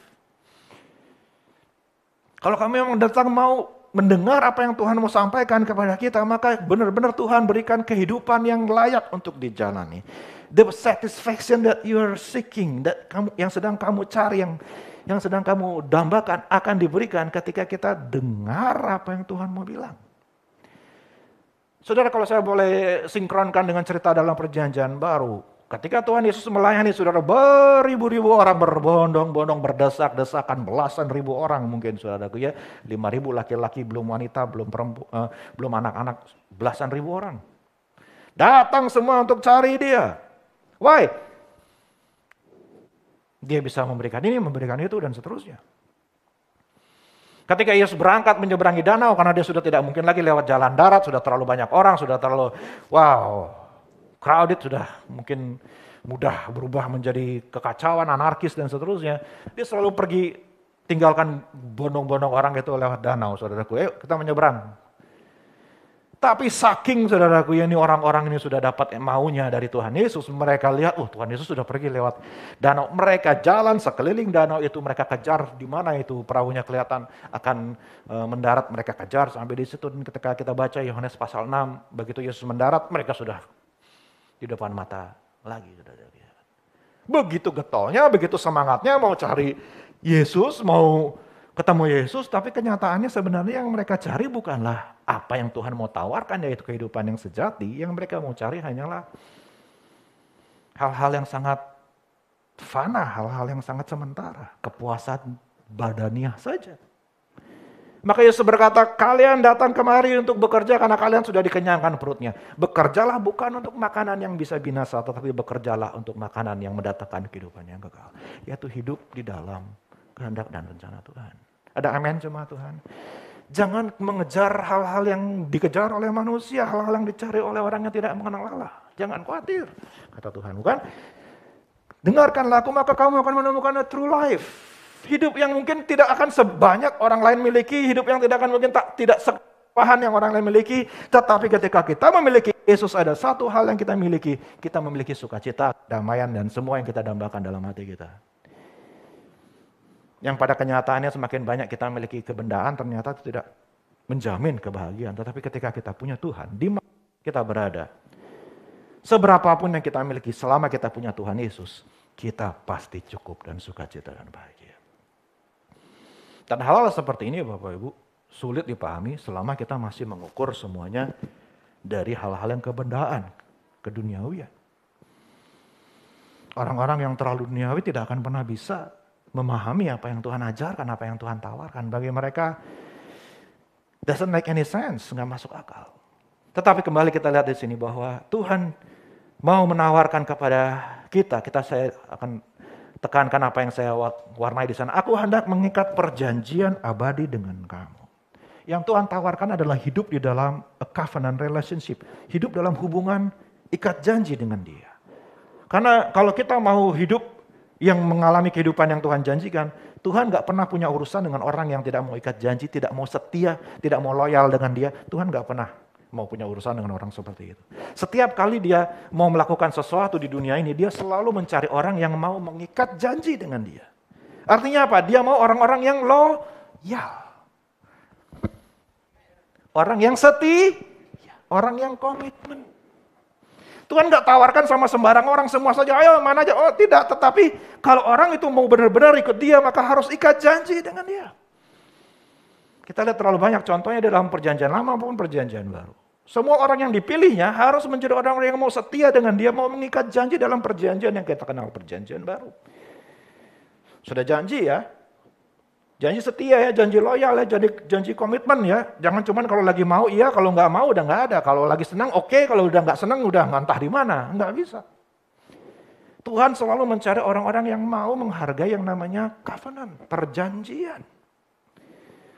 Speaker 5: Kalau kamu memang datang mau mendengar apa yang Tuhan mau sampaikan kepada kita, maka benar-benar Tuhan berikan kehidupan yang layak untuk dijalani. The satisfaction that you are seeking, yang sedang kamu cari, yang sedang kamu dambakan akan diberikan ketika kita dengar apa yang Tuhan mau bilang. Saudara, kalau saya boleh sinkronkan dengan cerita dalam perjanjian baru, ketika Tuhan Yesus melayani saudara, beribu-ribu orang berbondong-bondong, berdesak-desakan, belasan ribu orang mungkin saudaraku ya. 5.000 laki-laki, belum wanita, belum anak-anak, belasan ribu orang. Datang semua untuk cari dia. Why? Dia bisa memberikan ini, memberikan itu, dan seterusnya. Ketika Yesus berangkat menyeberangi danau, karena dia sudah tidak mungkin lagi lewat jalan darat, sudah terlalu banyak orang, sudah terlalu, crowded, sudah mungkin mudah berubah menjadi kekacauan, anarkis dan seterusnya. Dia selalu pergi tinggalkan bondong-bondong orang itu lewat danau, saudaraku. Kita menyeberang. Tapi saking saudaraku ya, ini orang-orang ini sudah dapat maunya dari Tuhan Yesus. Mereka lihat, Tuhan Yesus sudah pergi lewat danau. Mereka jalan sekeliling danau itu, mereka kejar di mana itu perahunya kelihatan akan mendarat. Mereka kejar sampai di situ. Dan ketika kita baca Yohanes pasal 6, begitu Yesus mendarat, mereka sudah di depan mata lagi. Begitu getolnya, begitu semangatnya mau cari Yesus, mau ketemu Yesus, tapi kenyataannya sebenarnya yang mereka cari bukanlah apa yang Tuhan mau tawarkan, yaitu kehidupan yang sejati. Yang mereka mau cari hanyalah hal-hal yang sangat fana, hal-hal yang sangat sementara, kepuasan badaniah saja. Maka Yesus berkata, kalian datang kemari untuk bekerja karena kalian sudah dikenyangkan perutnya. Bekerjalah bukan untuk makanan yang bisa binasa, tetapi bekerjalah untuk makanan yang mendatangkan kehidupan yang kekal. Yaitu hidup di dalam kehendak dan rencana Tuhan. Ada amin cuma Tuhan. Jangan mengejar hal-hal yang dikejar oleh manusia, hal-hal yang dicari oleh orang yang tidak mengenal Allah. Jangan khawatir, kata Tuhan. Bukan? Dengarkanlah aku maka kamu akan menemukan a true life. Hidup yang mungkin tidak akan sebanyak orang lain miliki, hidup yang tidak akan mungkin tidak sepahan yang orang lain miliki. Tetapi ketika kita memiliki Yesus, ada satu hal yang kita miliki. Kita memiliki sukacita, damaian, dan semua yang kita dambakan dalam hati kita. Yang pada kenyataannya semakin banyak kita memiliki kebendaan, ternyata tidak menjamin kebahagiaan. Tetapi ketika kita punya Tuhan, di mana kita berada, seberapapun yang kita miliki, selama kita punya Tuhan Yesus, kita pasti cukup dan sukacita dan bahagia. Dan hal-hal seperti ini Bapak Ibu sulit dipahami selama kita masih mengukur semuanya dari hal-hal yang kebendaan, keduniawian. Orang-orang yang terlalu duniawi tidak akan pernah bisa memahami apa yang Tuhan ajarkan, apa yang Tuhan tawarkan. Bagi mereka, doesn't make any sense, nggak masuk akal. Tetapi kembali kita lihat di sini bahwa Tuhan mau menawarkan kepada kita saya akan tekankan apa yang saya warnai di sana. Aku hendak mengikat perjanjian abadi dengan kamu. Yang Tuhan tawarkan adalah hidup di dalam a covenant relationship. Hidup dalam hubungan ikat janji dengan Dia. Karena kalau kita mau hidup yang mengalami kehidupan yang Tuhan janjikan, Tuhan gak pernah punya urusan dengan orang yang tidak mau ikat janji, tidak mau setia, tidak mau loyal dengan Dia. Tuhan gak pernah mau punya urusan dengan orang seperti itu. Setiap kali Dia mau melakukan sesuatu di dunia ini, Dia selalu mencari orang yang mau mengikat janji dengan Dia. Artinya apa? Dia mau orang-orang yang loyal. Orang yang setia, orang yang komitmen. Tuhan gak tawarkan sama sembarang orang semua saja, ayo mana aja. Oh tidak, tetapi kalau orang itu mau benar-benar ikut Dia, maka harus ikat janji dengan Dia. Kita lihat terlalu banyak contohnya dalam perjanjian lama maupun perjanjian baru. Semua orang yang dipilihnya harus menjadi orang-orang yang mau setia dengan Dia, mau mengikat janji dalam perjanjian yang kita kenal perjanjian baru. Sudah janji ya, janji setia ya, janji loyal ya, janji komitmen ya. Jangan cuman kalau lagi mau iya, kalau nggak mau udah nggak ada. Kalau lagi senang oke, kalau udah nggak senang udah ngantah di mana, nggak bisa. Tuhan selalu mencari orang-orang yang mau menghargai yang namanya covenant, perjanjian.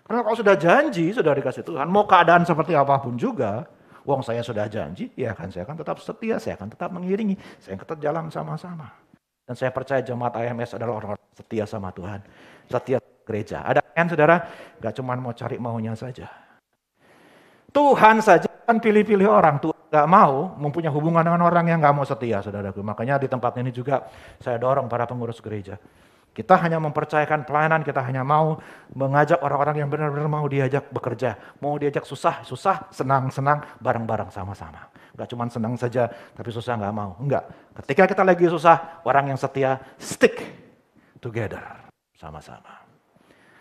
Speaker 5: Karena kalau sudah janji, sudah dikasih Tuhan, mau keadaan seperti apapun juga, wong saya sudah janji, ya kan saya akan tetap setia, saya akan tetap mengiringi, saya akan tetap jalan sama-sama. Dan saya percaya jemaat IMS adalah orang-orang setia sama Tuhan, setia gereja. Ada kan saudara, gak cuma mau cari maunya saja. Tuhan saja kan pilih-pilih orang, Tuhan gak mau mempunyai hubungan dengan orang yang gak mau setia, saudaraku. Makanya di tempat ini juga saya dorong para pengurus gereja. Kita hanya mempercayakan pelayanan, kita hanya mau mengajak orang-orang yang benar-benar mau diajak bekerja. Mau diajak susah, senang-senang, bareng-bareng sama-sama. Enggak cuma senang saja, tapi susah enggak mau. Enggak. Ketika kita lagi susah, orang yang setia, stick together, sama-sama.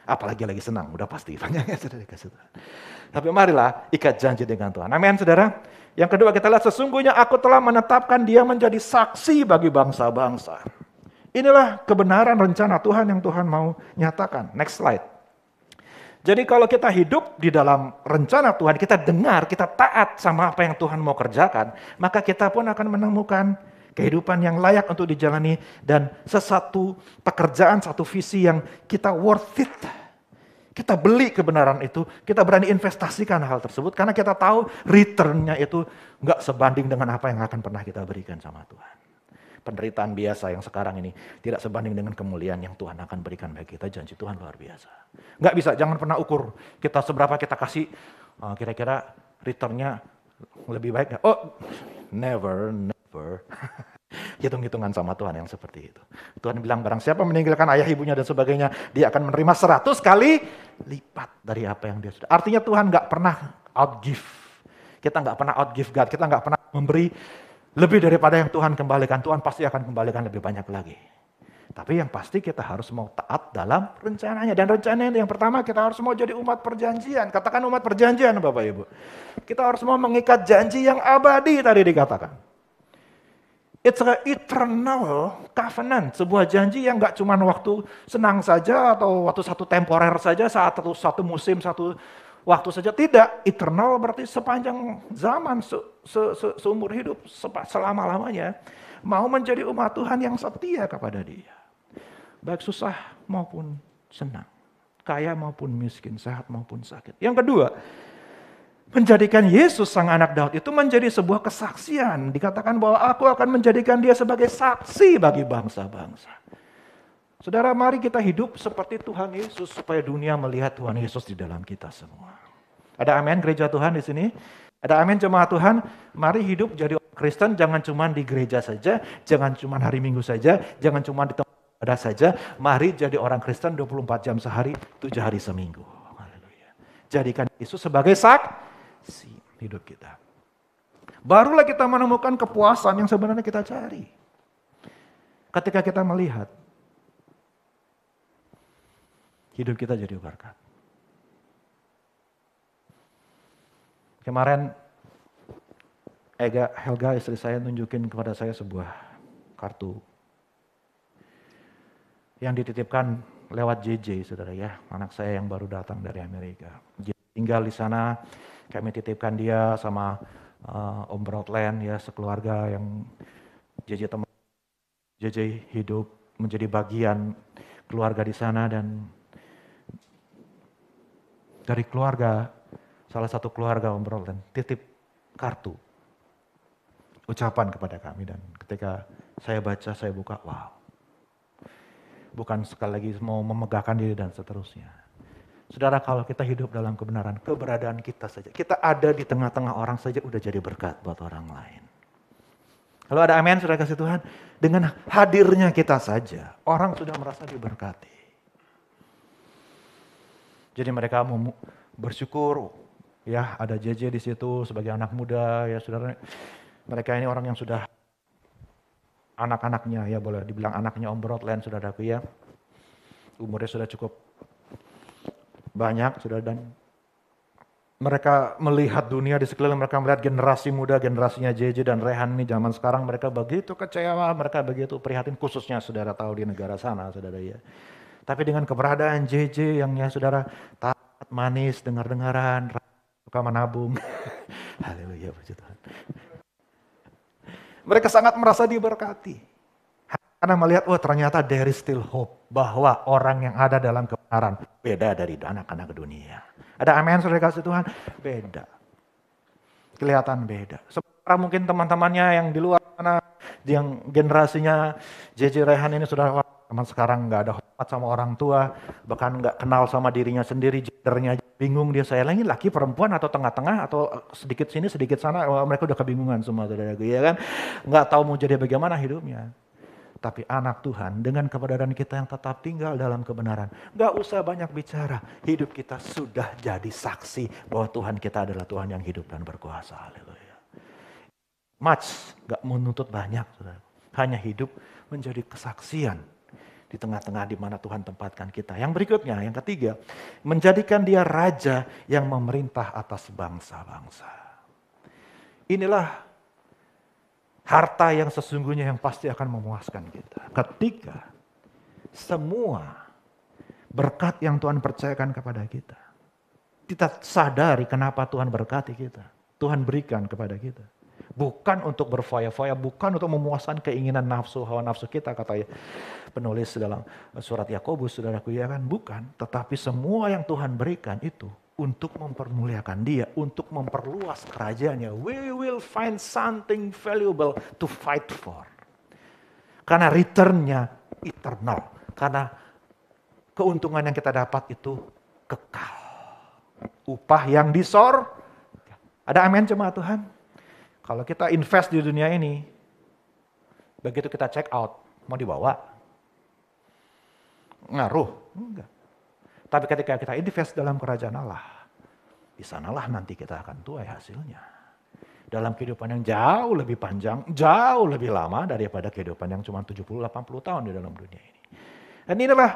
Speaker 5: Apalagi lagi senang, udah pasti. Banyak yang sudah dikasih Tuhan. Tapi marilah ikat janji dengan Tuhan. Amin, saudara. Yang kedua kita lihat, sesungguhnya aku telah menetapkan dia menjadi saksi bagi bangsa-bangsa. Inilah kebenaran rencana Tuhan yang Tuhan mau nyatakan. Next slide. Jadi kalau kita hidup di dalam rencana Tuhan, kita dengar, kita taat sama apa yang Tuhan mau kerjakan, maka kita pun akan menemukan kehidupan yang layak untuk dijalani dan sesuatu pekerjaan, satu visi yang kita worth it. Kita beli kebenaran itu, kita berani investasikan hal tersebut karena kita tahu return-nya itu nggak sebanding dengan apa yang akan pernah kita berikan sama Tuhan. Penderitaan biasa yang sekarang ini tidak sebanding dengan kemuliaan yang Tuhan akan berikan bagi kita. Janji Tuhan luar biasa. Nggak bisa, jangan pernah ukur kita seberapa kita kasih, kira-kira returnnya lebih baik nggak? Oh, never. Hitung-hitungan sama Tuhan yang seperti itu. Tuhan bilang barang siapa meninggalkan ayah ibunya dan sebagainya, dia akan menerima 100 kali lipat dari apa yang dia sudah. Artinya Tuhan nggak pernah outgive. Kita nggak pernah outgive God, kita nggak pernah memberi lebih daripada yang Tuhan kembalikan. Tuhan pasti akan kembalikan lebih banyak lagi. Tapi yang pasti kita harus mau taat dalam rencananya. Dan rencananya yang pertama kita harus mau jadi umat perjanjian. Katakan umat perjanjian Bapak Ibu. Kita harus mau mengikat janji yang abadi tadi dikatakan. It's an eternal covenant, sebuah janji yang gak cuma waktu senang saja atau waktu satu temporer saja, saat satu musim, satu waktu saja. Tidak, eternal berarti sepanjang zaman, seumur hidup, selama-lamanya. Mau menjadi umat Tuhan yang setia kepada Dia. Baik susah maupun senang, kaya maupun miskin, sehat maupun sakit. Yang kedua, menjadikan Yesus sang anak Daud itu menjadi sebuah kesaksian. Dikatakan bahwa aku akan menjadikan dia sebagai saksi bagi bangsa-bangsa. Saudara, mari kita hidup seperti Tuhan Yesus supaya dunia melihat Tuhan Yesus di dalam kita semua. Ada amin gereja Tuhan di sini? Ada amin jemaat Tuhan? Mari hidup jadi orang Kristen, jangan cuma di gereja saja, jangan cuma hari Minggu saja, jangan cuma di tempat ibadah saja. Mari jadi orang Kristen 24 jam sehari, 7 hari seminggu. Haleluya. Jadikan Yesus sebagai saksi hidup kita. Barulah kita menemukan kepuasan yang sebenarnya kita cari. Ketika kita melihat hidup kita jadi berkat. Kemarin Helga istri saya nunjukin kepada saya sebuah kartu yang dititipkan lewat JJ, saudara ya, anak saya yang baru datang dari Amerika. Tinggal di sana. Kami titipkan dia sama Om Broadland ya, sekeluarga yang JJ hidup menjadi bagian keluarga di sana, dan dari keluarga, salah satu keluarga Om Broadland titip kartu ucapan kepada kami, dan ketika saya baca, saya buka, wow. Bukan sekali lagi mau memegahkan diri dan seterusnya. Saudara, kalau kita hidup dalam kebenaran, keberadaan kita saja, kita ada di tengah-tengah orang saja udah jadi berkat buat orang lain. Kalau ada amin, saudara kasih Tuhan, dengan hadirnya kita saja, orang sudah merasa diberkati. Jadi mereka bersyukur, ya ada JJ di situ sebagai anak muda, ya saudara. Mereka ini orang yang sudah anak-anaknya, ya boleh dibilang anaknya Om Broadland, saudaraku ya. Umurnya sudah cukup banyak, saudara, dan mereka melihat dunia di sekeliling mereka, melihat generasi muda, generasinya JJ dan Rehan ini zaman sekarang, mereka begitu kecewa, mereka begitu prihatin, khususnya saudara tahu di negara sana, saudara ya. Tapi dengan keberadaan JJ yang ya saudara taat, manis, dengar-dengaran, suka menabung, haleluya, puji Tuhan. Mereka sangat merasa diberkati. Karena melihat, oh ternyata there is still hope. Bahwa orang yang ada dalam kebenaran beda dari anak-anak dunia. Ada amin, saudara kasih Tuhan? Beda. Kelihatan beda. Sementara mungkin teman-temannya yang di luar sana, yang generasinya JJ Rehan ini sudah teman sekarang nggak ada hormat sama orang tua, bahkan nggak kenal sama dirinya sendiri, gendernya bingung dia, saya laki perempuan atau tengah-tengah atau sedikit sini sedikit sana, mereka udah kebingungan semua, saudara, ya kan? Nggak tahu mau jadi bagaimana hidupnya. Tapi anak Tuhan dengan keberadaan kita yang tetap tinggal dalam kebenaran, gak usah banyak bicara, hidup kita sudah jadi saksi bahwa Tuhan kita adalah Tuhan yang hidup dan berkuasa. Haleluya. Much, gak menuntut banyak, saudara. Hanya hidup menjadi kesaksian di tengah-tengah di mana Tuhan tempatkan kita. Yang berikutnya, yang ketiga, menjadikan dia raja yang memerintah atas bangsa-bangsa. Inilah harta yang sesungguhnya yang pasti akan memuaskan kita. Ketika semua berkat yang Tuhan percayakan kepada kita, kita sadari kenapa Tuhan berkati kita. Tuhan berikan kepada kita. Bukan untuk berfoya-foya, bukan untuk memuaskan keinginan nafsu, hawa nafsu kita, kata penulis dalam surat Yakobus, saudaraku, ya kan? Bukan, tetapi semua yang Tuhan berikan itu untuk mempermuliakan dia, untuk memperluas kerajaannya. We will find something valuable to fight for. Karena returnnya eternal. Karena keuntungan yang kita dapat itu kekal. Upah yang disor. Ada amin jemaat Tuhan? Kalau kita invest di dunia ini, begitu kita check out, mau dibawa? Ngaruh? Enggak. Tapi ketika kita invest dalam kerajaan Allah, di sanalah nanti kita akan tuai hasilnya. Dalam kehidupan yang jauh lebih panjang, jauh lebih lama daripada kehidupan yang cuma 70-80 tahun di dalam dunia ini. Dan inilah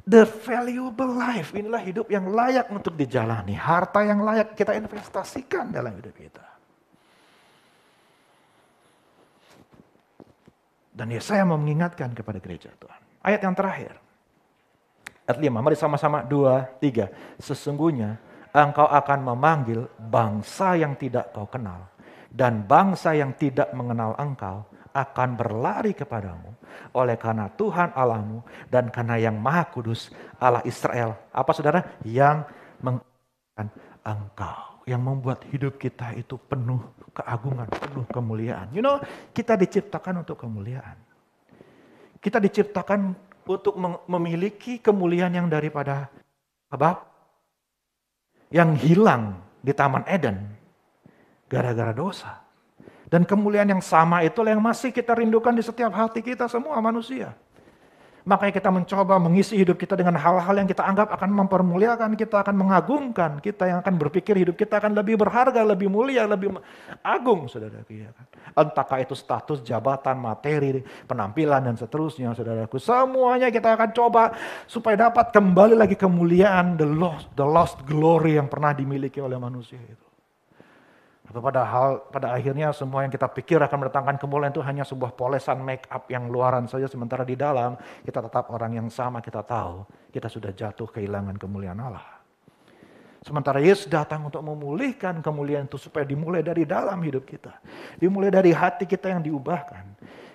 Speaker 5: the valuable life, inilah hidup yang layak untuk dijalani. Harta yang layak kita investasikan dalam hidup kita. Dan Yesaya mau mengingatkan kepada gereja Tuhan. Ayat yang terakhir. Ayat 5, mari sama-sama 2, 3. Sesungguhnya engkau akan memanggil bangsa yang tidak kau kenal. Dan bangsa yang tidak mengenal engkau akan berlari kepadamu. Oleh karena Tuhan Allahmu dan karena yang Maha Kudus Allah Israel. Apa saudara? Yang mengasihi engkau. Yang membuat hidup kita itu penuh keagungan, penuh kemuliaan. You know, kita diciptakan untuk kemuliaan. Kita diciptakan untuk memiliki kemuliaan yang daripada Bapa. Yang hilang di Taman Eden gara-gara dosa. Dan kemuliaan yang sama itulah yang masih kita rindukan di setiap hati kita semua manusia. Makanya kita mencoba mengisi hidup kita dengan hal-hal yang kita anggap akan mempermuliakan kita, akan mengagungkan kita, yang akan berpikir hidup kita akan lebih berharga, lebih mulia, lebih agung, saudaraku. Ya kan? Entahkah itu status, jabatan, materi, penampilan, dan seterusnya, saudaraku. Semuanya kita akan coba supaya dapat kembali lagi kemuliaan, the lost glory yang pernah dimiliki oleh manusia itu. Pada akhirnya semua yang kita pikir akan mendatangkan kemuliaan itu hanya sebuah polesan make up yang luaran saja, sementara di dalam kita tetap orang yang sama, kita tahu kita sudah jatuh kehilangan kemuliaan Allah. Sementara Yesus datang untuk memulihkan kemuliaan itu supaya dimulai dari dalam hidup kita. Dimulai dari hati kita yang diubahkan.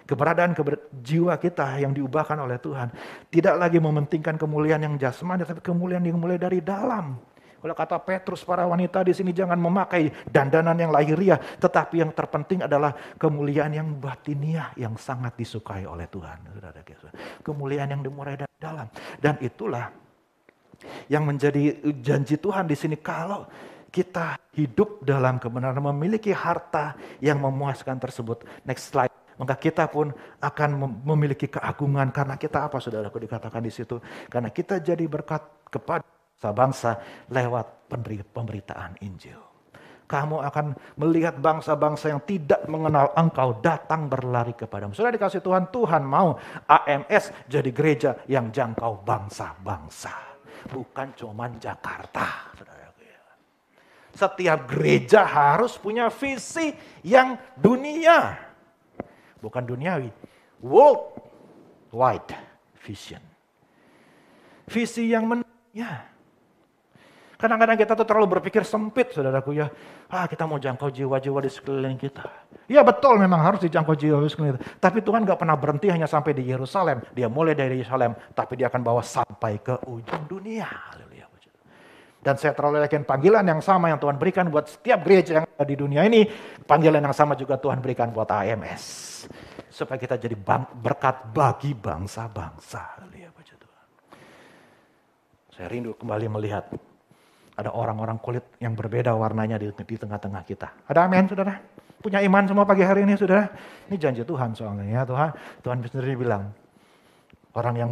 Speaker 5: Keberadaan jiwa kita yang diubahkan oleh Tuhan. Tidak lagi mementingkan kemuliaan yang jasmani, tapi kemuliaan yang dimulai dari dalam. Kalau kata Petrus, para wanita di sini jangan memakai dandanan yang lahiriah, tetapi yang terpenting adalah kemuliaan yang batiniah yang sangat disukai oleh Tuhan. Kemuliaan yang dimulai dari dalam. Dan itulah yang menjadi janji Tuhan di sini, kalau kita hidup dalam kebenaran, memiliki harta yang memuaskan tersebut. Next slide. Maka kita pun akan memiliki keagungan karena kita apa, saudaraku, dikatakan di situ? Karena kita jadi berkat kepada bangsa lewat pemberitaan Injil. Kamu akan melihat bangsa-bangsa yang tidak mengenal engkau datang berlari kepadamu. Sudah dikasih Tuhan, Tuhan mau AMS jadi gereja yang jangkau bangsa-bangsa. Bukan cuman Jakarta. Setiap gereja harus punya visi yang dunia. Bukan duniawi. Worldwide vision. Visi yang ya. Kadang-kadang kita tuh terlalu berpikir sempit, saudaraku ya. Kita mau jangkau jiwa-jiwa di sekeliling kita. Ya betul, memang harus dijangkau jiwa di sekeliling kita. Tapi Tuhan gak pernah berhenti hanya sampai di Yerusalem. Dia mulai dari Yerusalem, tapi dia akan bawa sampai ke ujung dunia. Haleluya. Dan saya terlalu yakin panggilan yang sama yang Tuhan berikan buat setiap gereja yang ada di dunia ini, panggilan yang sama juga Tuhan berikan buat AMS. Supaya kita jadi berkat bagi bangsa-bangsa. Haleluya. Saya rindu kembali melihat ada orang-orang kulit yang berbeda warnanya di tengah-tengah kita. Ada amin, saudara? Punya iman semua pagi hari ini, saudara? Ini janji Tuhan soalnya ya. Tuhan sendiri bilang, orang yang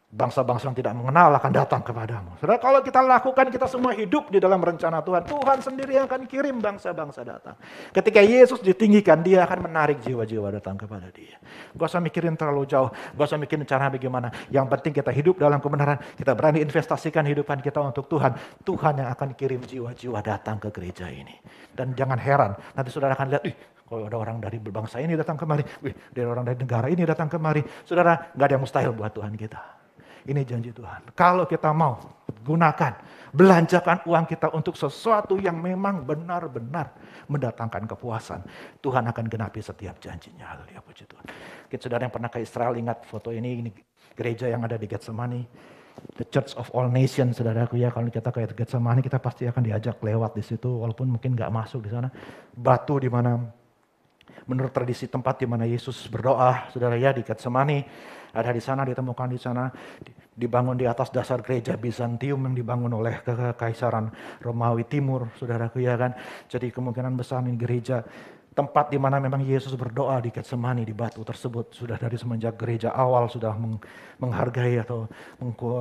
Speaker 5: bangsa-bangsa yang tidak mengenal akan datang kepadamu. Saudara, kalau kita lakukan, kita semua hidup di dalam rencana Tuhan. Tuhan sendiri yang akan kirim bangsa-bangsa datang. Ketika Yesus ditinggikan, dia akan menarik jiwa-jiwa datang kepada dia. Gak usah mikirin terlalu jauh, gak usah mikirin cara bagaimana. Yang penting kita hidup dalam kebenaran, kita berani investasikan hidupan kita untuk Tuhan. Tuhan yang akan kirim jiwa-jiwa datang ke gereja ini. Dan jangan heran, nanti saudara akan lihat, kalau ada orang dari bangsa ini datang kemari, dari orang dari negara ini datang kemari. Saudara, gak ada yang mustahil buat Tuhan kita. Ini janji Tuhan. Kalau kita mau gunakan, belanjakan uang kita untuk sesuatu yang memang benar-benar mendatangkan kepuasan, Tuhan akan genapi setiap janjinya. Haleluya, puji Tuhan. Kita saudara yang pernah ke Israel ingat foto ini gereja yang ada di Getsemani, the Church of All Nations, saudaraku ya. Kalau kita ke Getsemani, kita pasti akan diajak lewat di situ, walaupun mungkin nggak masuk di sana. Batu di mana, menurut tradisi tempat di mana Yesus berdoa, saudara ya, di Getsemani. Ada di sana, ditemukan di sana, dibangun di atas dasar gereja Bizantium yang dibangun oleh Kekaisaran Romawi Timur, saudaraku ya kan. Jadi kemungkinan besar ini gereja tempat di mana memang Yesus berdoa di Getsemani, di batu tersebut. Sudah dari semenjak gereja awal sudah menghargai atau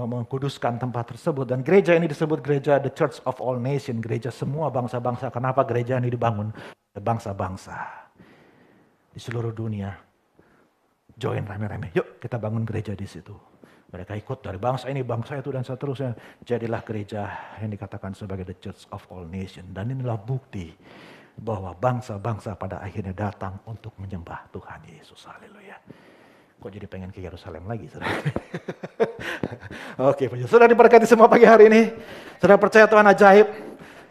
Speaker 5: mengkuduskan tempat tersebut. Dan gereja ini disebut gereja The Church of All Nations, gereja semua bangsa-bangsa. Kenapa gereja ini dibangun? Bangsa-bangsa di seluruh dunia. Join rame-rame, yuk kita bangun gereja di situ. Mereka ikut dari bangsa ini, bangsa itu, dan seterusnya. Jadilah gereja yang dikatakan sebagai the Church of All Nations. Dan inilah bukti bahwa bangsa-bangsa pada akhirnya datang untuk menyembah Tuhan Yesus. Haleluya. Kok jadi pengen ke Yerusalem lagi, saudara? Oke, sudah diberkati semua pagi hari ini. Saudara percaya Tuhan ajaib.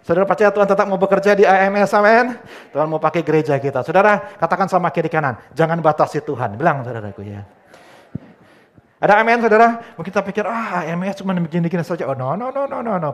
Speaker 5: Saudara percaya Tuhan tetap mau bekerja di AMS, amin. Tuhan mau pakai gereja kita. Saudara katakan sama kiri kanan, jangan batasi Tuhan. Bilang saudaraku ya. Ada amin saudara? Mungkin kita pikir, AMS cuma begini-gini saja. Oh no.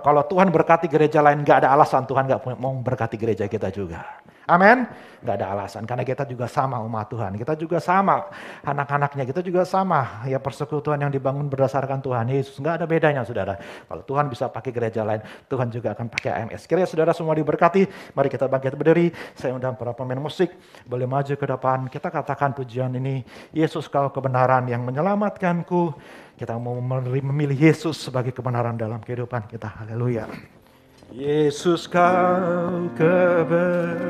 Speaker 5: Kalau Tuhan berkati gereja lain, gak ada alasan Tuhan gak mau berkati gereja kita juga. Amin? Gak ada alasan, karena kita juga sama umat Tuhan. Kita juga sama anak-anaknya, kita juga sama ya persekutuan yang dibangun berdasarkan Tuhan Yesus. Gak ada bedanya saudara. Kalau Tuhan bisa pakai gereja lain, Tuhan juga akan pakai AMS. Kiranya saudara semua diberkati. Mari kita bangkit berdiri. Saya undang para pemain musik. Boleh maju ke depan. Kita katakan pujian ini. Yesus kau kebenaran yang menyelamatkanku. Kita mau memilih Yesus sebagai kebenaran dalam kehidupan kita. Haleluya. Yesus kau kebenaran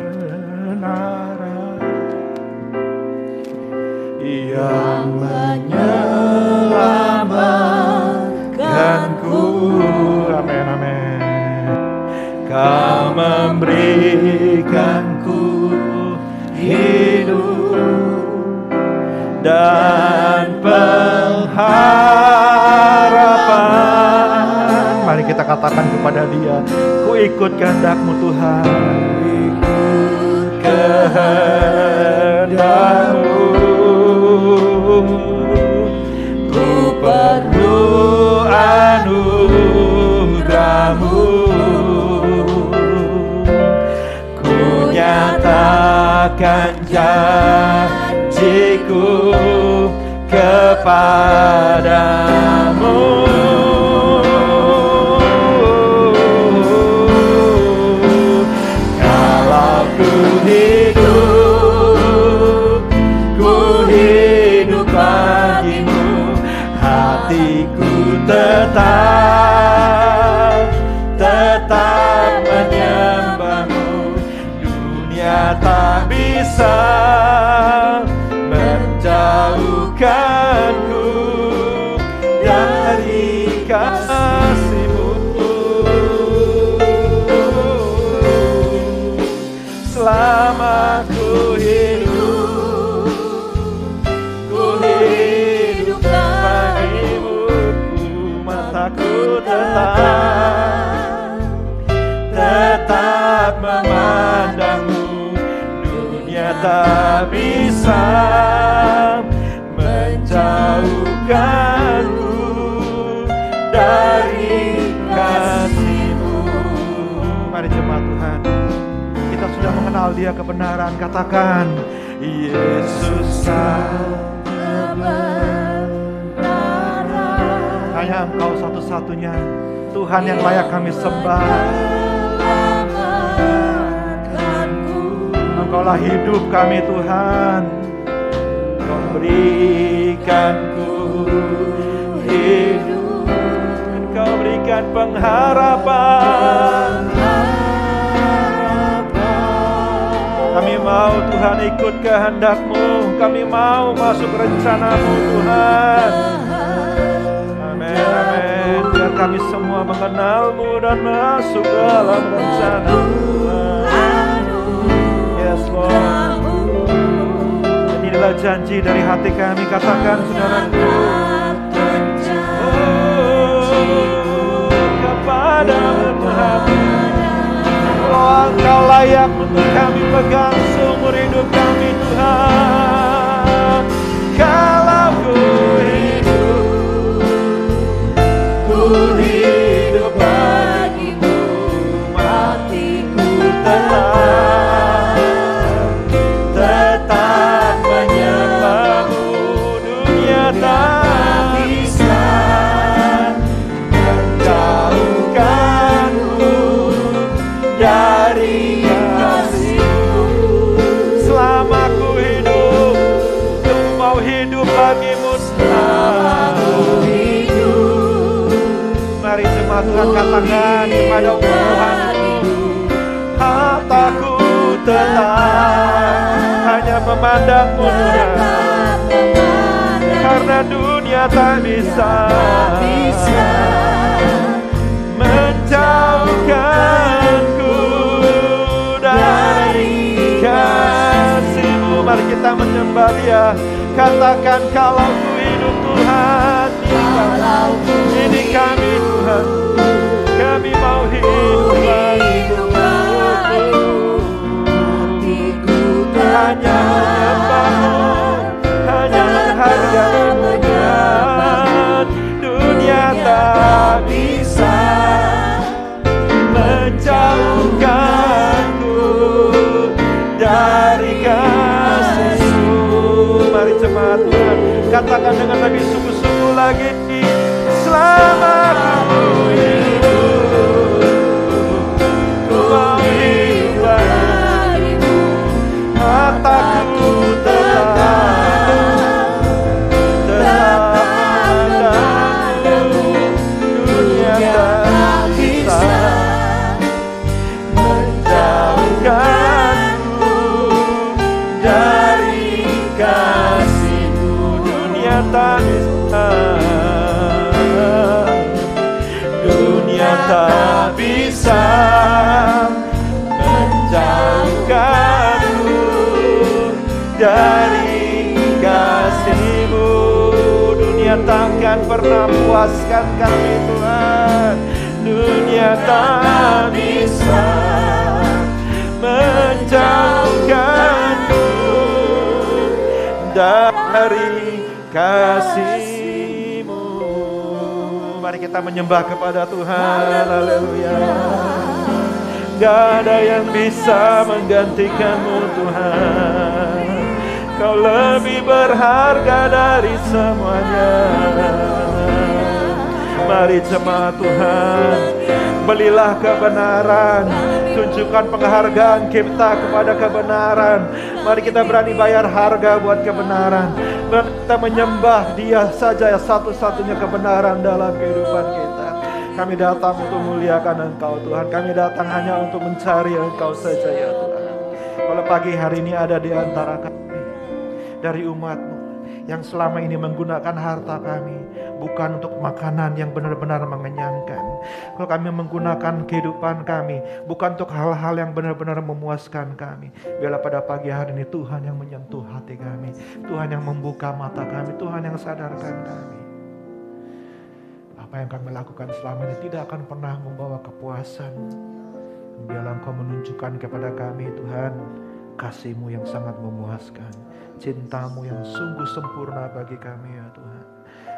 Speaker 5: yang menyelamatkanku. Amin, amin. Kau memberikanku hidup dan pengharapan. Mari kita katakan kepada Dia, ku ikut kehendak-Mu Tuhan, ikut kehendak-Mu. Ku perlu anugerah-Mu, ku nyatakan janjiku kepadamu. Tetap menyembah-Mu. Dunia tak bisa menjauhkanku dari kasih-Mu. Selama ku hidup bagimu. Mataku tetap memandang-Mu. Dunia tak bisa menjauhkanku dari kasih-Mu. Mari jemaat Tuhan, kita sudah mengenal Dia kebenaran. Katakan, Yesus hanya Engkau satu-satunya Tuhan yang layak kami sembah. Engkaulah hidup kami Tuhan. Engkau berikanku hidup, Engkau berikan pengharapan. Kami mau Tuhan ikut kehendak-Mu. Kami mau masuk rencana-Mu Tuhan. Amin. Biar kami semua mengenal-Mu dan masuk dalam rencana-Mu. Yes Lord. Inilah janji dari hati kami. Katakan saudaraku, kepadamu Tuhan. Engkau layak untuk kami pegang seumur hidup kami Tuhan. Kalau ku hidup bagimu, matiku tetap menyembah-Mu. Dunia tak bisa menjauhkanku dari kasih-Mu. Selama ku hidup, ku mau hidup bagimu selalu. Mari jemaat Tuhan katakan kepada Tuhan-Mu, hataku tetap hanya memandang-Mu Tuhan, karena dunia tak bisa menjauhkanku dari kasih-Mu. Mari kita menyembah Dia. Katakan kalau ku hidup Tuhan, ini kami Tuhan, kami mau hidup bagimu. Hanya menyembahmu, hanya menghargaimu Tuhan. Dunia tak bisa menjauhkanku dari kasih-Mu. Mari jemaat Tuhan, katakan dengan lebih sungguh-sungguh lagi. Selama aku hidup, ku mau hidup bagimu. Mataku tetap padamu. Dunia tak bisa menjauhkanku dari kasih-Mu. Dunia tak bisa, dunia tak bisa menjauhkanku dari kasih-Mu. Dunia takkan pernah puaskan kami Tuhan. Dunia tak bisa menjauhkanku dari kasih-Mu. Mari kita menyembah kepada Tuhan. Haleluya. Gak ada yang bisa menggantikan-Mu Tuhan. Kau lebih berharga dari semuanya. Mari jemaat Tuhan, belilah kebenaran, tunjukkan penghargaan kita kepada kebenaran. Mari kita berani bayar harga buat kebenaran. Mari kita menyembah Dia saja satu-satunya kebenaran dalam kehidupan kita. Kami datang untuk muliakan Engkau Tuhan. Kami datang hanya untuk mencari Engkau saja ya Tuhan. Kalau pagi hari ini ada di antara kami dari umat-Mu yang selama ini menggunakan harta kami bukan untuk makanan yang benar-benar mengenyangkan. Kalau kami menggunakan kehidupan kami bukan untuk hal-hal yang benar-benar memuaskan kami, biarlah pada pagi hari ini Tuhan yang menyentuh hati kami, Tuhan yang membuka mata kami, Tuhan yang sadarkan kami. Apa yang kami lakukan selama ini tidak akan pernah membawa kepuasan. Biarlah Engkau menunjukkan kepada kami Tuhan kasih-Mu yang sangat memuaskan, cinta-Mu yang sungguh sempurna bagi kami ya Tuhan.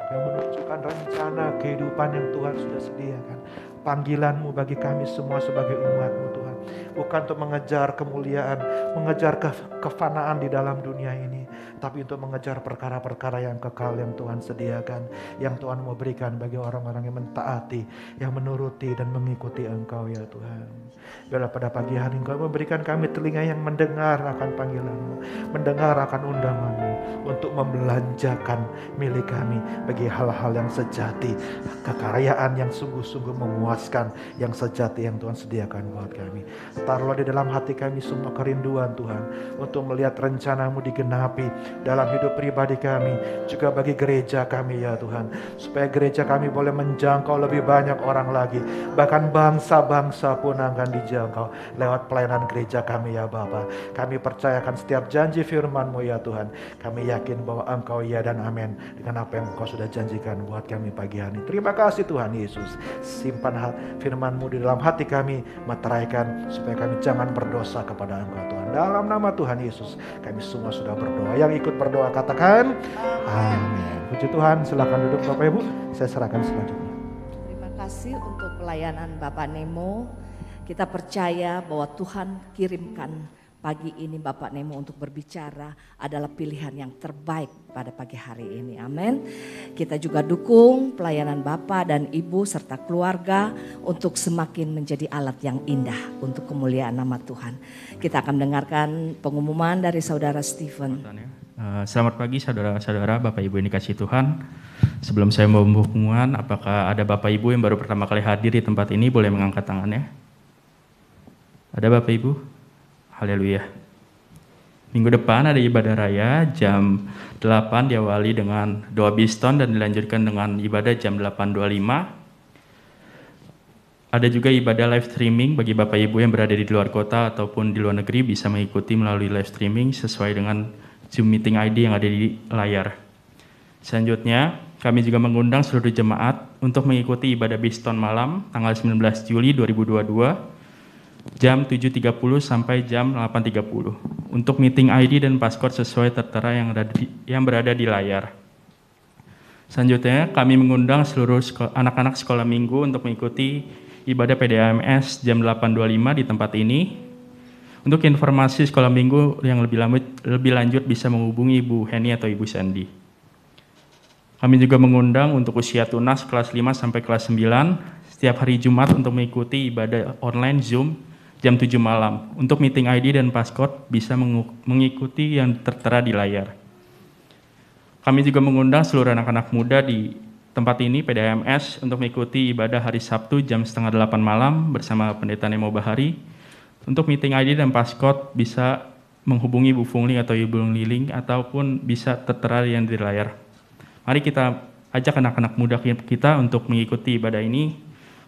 Speaker 5: Yang menunjukkan rencana kehidupan yang Tuhan sudah sediakan. Panggilan-Mu bagi kami semua sebagai umat-Mu Tuhan. Bukan untuk mengejar kemuliaan, mengejar kefanaan di dalam dunia ini, tapi untuk mengejar perkara-perkara yang kekal yang Tuhan sediakan, yang Tuhan mau berikan bagi orang-orang yang mentaati, yang menuruti dan mengikuti Engkau ya Tuhan. Biarlah pada pagi hari Engkau memberikan kami telinga yang mendengar akan panggilan-Mu, mendengar akan undangan-Mu untuk membelanjakan milik kami bagi hal-hal yang sejati, kekayaan yang sungguh-sungguh memuaskan, yang sejati yang Tuhan sediakan buat kami. Taruhlah di dalam hati kami semua kerinduan Tuhan untuk melihat rencana-Mu digenapi dalam hidup pribadi kami, juga bagi gereja kami ya Tuhan, supaya gereja kami boleh menjangkau lebih banyak orang lagi, bahkan bangsa-bangsa pun akan dijangkau lewat pelayanan gereja kami ya Bapa. Kami percayakan setiap janji firman-Mu ya Tuhan. Kami yakin bahwa Engkau ya dan amin dengan apa yang Engkau sudah janjikan buat kami pagi hari. Terima kasih Tuhan Yesus. Simpan firman-Mu di dalam hati kami, meteraikan supaya kami jangan berdosa kepada Engkau Tuhan. Dalam nama Tuhan Yesus kami semua sudah berdoa. Yang ikut berdoa katakan amin. Puji Tuhan, silakan duduk Bapak Ibu. Saya serahkan selanjutnya.
Speaker 1: Terima kasih untuk pelayanan Bapak Nemo. Kita percaya bahwa Tuhan kirimkan pagi ini Bapak Nemo untuk berbicara adalah pilihan yang terbaik pada pagi hari ini. Amin. Kita juga dukung pelayanan Bapak dan Ibu serta keluarga untuk semakin menjadi alat yang indah untuk kemuliaan nama Tuhan. Kita akan mendengarkan pengumuman dari Saudara Stephen.
Speaker 6: Selamat pagi saudara-saudara, Bapak Ibu yang dikasihi Tuhan. Sebelum saya membawa pengumuman, apakah ada Bapak Ibu yang baru pertama kali hadir di tempat ini boleh mengangkat tangannya? Ada Bapak Ibu? Haleluya. Minggu depan ada ibadah raya jam 8 diawali dengan doa Biston dan dilanjutkan dengan ibadah jam 8.25. Ada juga ibadah live streaming bagi Bapak Ibu yang berada di luar kota ataupun di luar negeri bisa mengikuti melalui live streaming sesuai dengan Zoom Meeting ID yang ada di layar. Selanjutnya, kami juga mengundang seluruh jemaat untuk mengikuti ibadah Biston malam tanggal 19 Juli 2022 jam 7.30 sampai jam 8.30 untuk meeting ID dan passcode sesuai tertera yang berada di layar. Selanjutnya, kami mengundang seluruh anak-anak sekolah minggu untuk mengikuti ibadah PDAMS jam 8.25 di tempat ini. Untuk informasi sekolah minggu yang lebih lanjut bisa menghubungi Ibu Heni atau Ibu Sandy. Kami juga mengundang untuk usia tunas kelas 5 sampai kelas 9 setiap hari Jumat untuk mengikuti ibadah online Zoom jam 7 malam. Untuk meeting ID dan passcode bisa mengikuti yang tertera di layar. Kami juga mengundang seluruh anak-anak muda di tempat ini PDAMS untuk mengikuti ibadah hari Sabtu jam 7:30 malam bersama Pendeta Nemo Bahari. Untuk meeting ID dan passcode bisa menghubungi Bu Fungling atau Ibu Liling ataupun bisa tertera yang di layar. Mari kita ajak anak-anak muda kita untuk mengikuti ibadah ini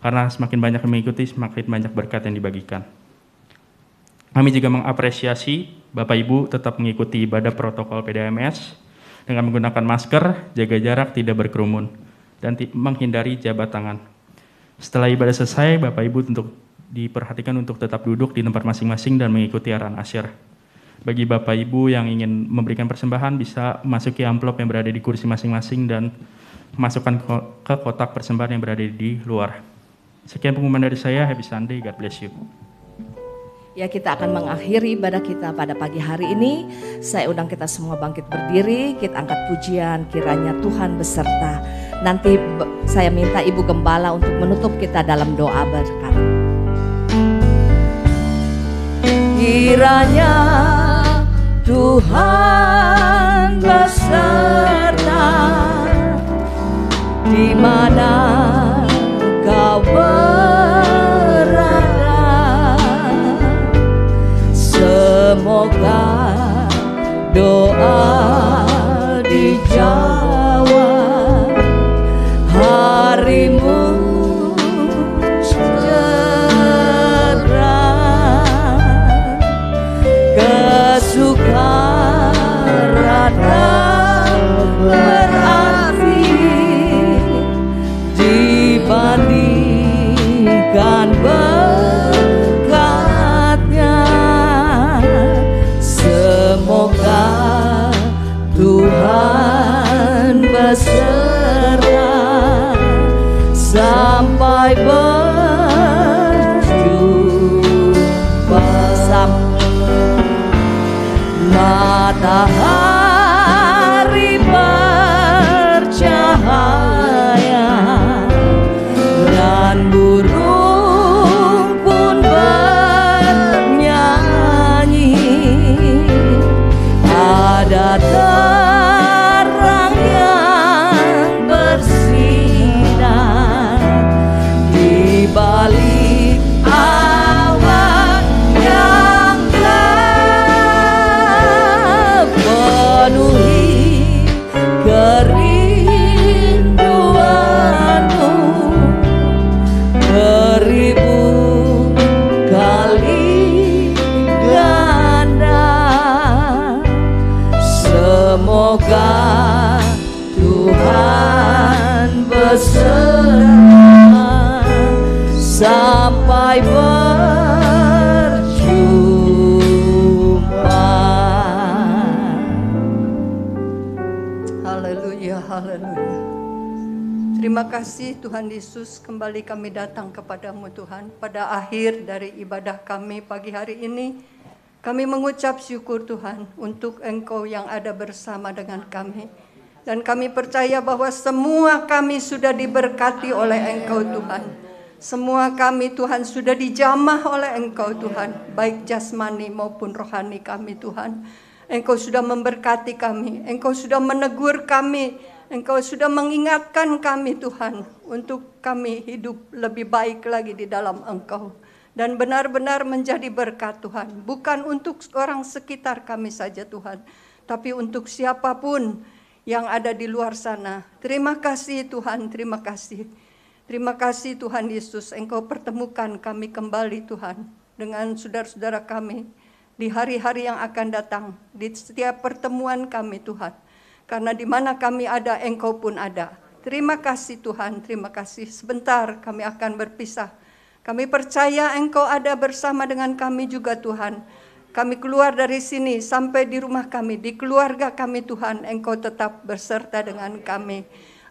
Speaker 6: karena semakin banyak yang mengikuti semakin banyak berkat yang dibagikan. Kami juga mengapresiasi Bapak Ibu tetap mengikuti ibadah protokol PDAMS dengan menggunakan masker, jaga jarak, tidak berkerumun, dan menghindari jabat tangan. Setelah ibadah selesai, Bapak Ibu diperhatikan untuk tetap duduk di tempat masing-masing dan mengikuti arahan asyir. Bagi Bapak Ibu yang ingin memberikan persembahan bisa masuki amplop yang berada di kursi masing-masing dan masukkan ke kotak persembahan yang berada di luar. Sekian pengumuman dari saya. Happy Sunday, God bless you.
Speaker 1: Ya, kita akan mengakhiri ibadah kita pada pagi hari ini. Saya undang kita semua bangkit berdiri, kita angkat pujian, kiranya Tuhan beserta. Nanti saya minta Ibu Gembala untuk menutup kita dalam doa berkat. Kiranya Tuhan beserta di mana kau berada. Semoga doa dijawab, harimu sukarata berarti dibandingkan berkatnya. Semoga Tuhan beserta sampai berjumpa. Matahari bercahaya dan burung pun bernyanyi. Ada terang yang bersinar di balik awan yang penuhi kerinduanmu beribu kali ganda. Semoga Tuhan beserta sampai
Speaker 7: Haleluya. Terima kasih Tuhan Yesus, kembali kami datang kepadamu Tuhan. Pada akhir dari ibadah kami pagi hari ini, kami mengucap syukur Tuhan untuk Engkau yang ada bersama dengan kami. Dan kami percaya bahwa semua kami sudah diberkati oleh Engkau Tuhan. Semua kami Tuhan sudah dijamah oleh Engkau Tuhan, baik jasmani maupun rohani kami Tuhan. Engkau sudah memberkati kami, Engkau sudah menegur kami, Engkau sudah mengingatkan kami Tuhan untuk kami hidup lebih baik lagi di dalam Engkau. Dan benar-benar menjadi berkat Tuhan, bukan untuk orang sekitar kami saja Tuhan, tapi untuk siapapun yang ada di luar sana. Terima kasih Tuhan, terima kasih. Terima kasih Tuhan Yesus, Engkau pertemukan kami kembali Tuhan dengan saudara-saudara kami di hari-hari yang akan datang, di setiap pertemuan kami Tuhan. Karena di mana kami ada, Engkau pun ada. Terima kasih Tuhan, terima kasih. Sebentar kami akan berpisah. Kami percaya Engkau ada bersama dengan kami juga Tuhan. Kami keluar dari sini sampai di rumah kami, di keluarga kami Tuhan, Engkau tetap berserta dengan kami.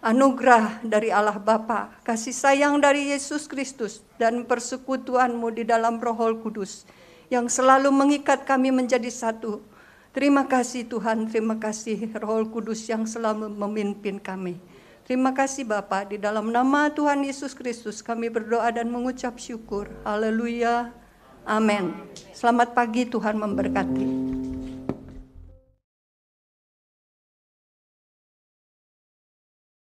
Speaker 7: Anugerah dari Allah Bapa, kasih sayang dari Yesus Kristus, dan persekutuan-Mu di dalam Roh Kudus yang selalu mengikat kami menjadi satu. Terima kasih Tuhan, terima kasih Roh Kudus yang selalu memimpin kami. Terima kasih Bapa, di dalam nama Tuhan Yesus Kristus kami berdoa dan mengucap syukur. Haleluya. Amin. Selamat pagi, Tuhan memberkati.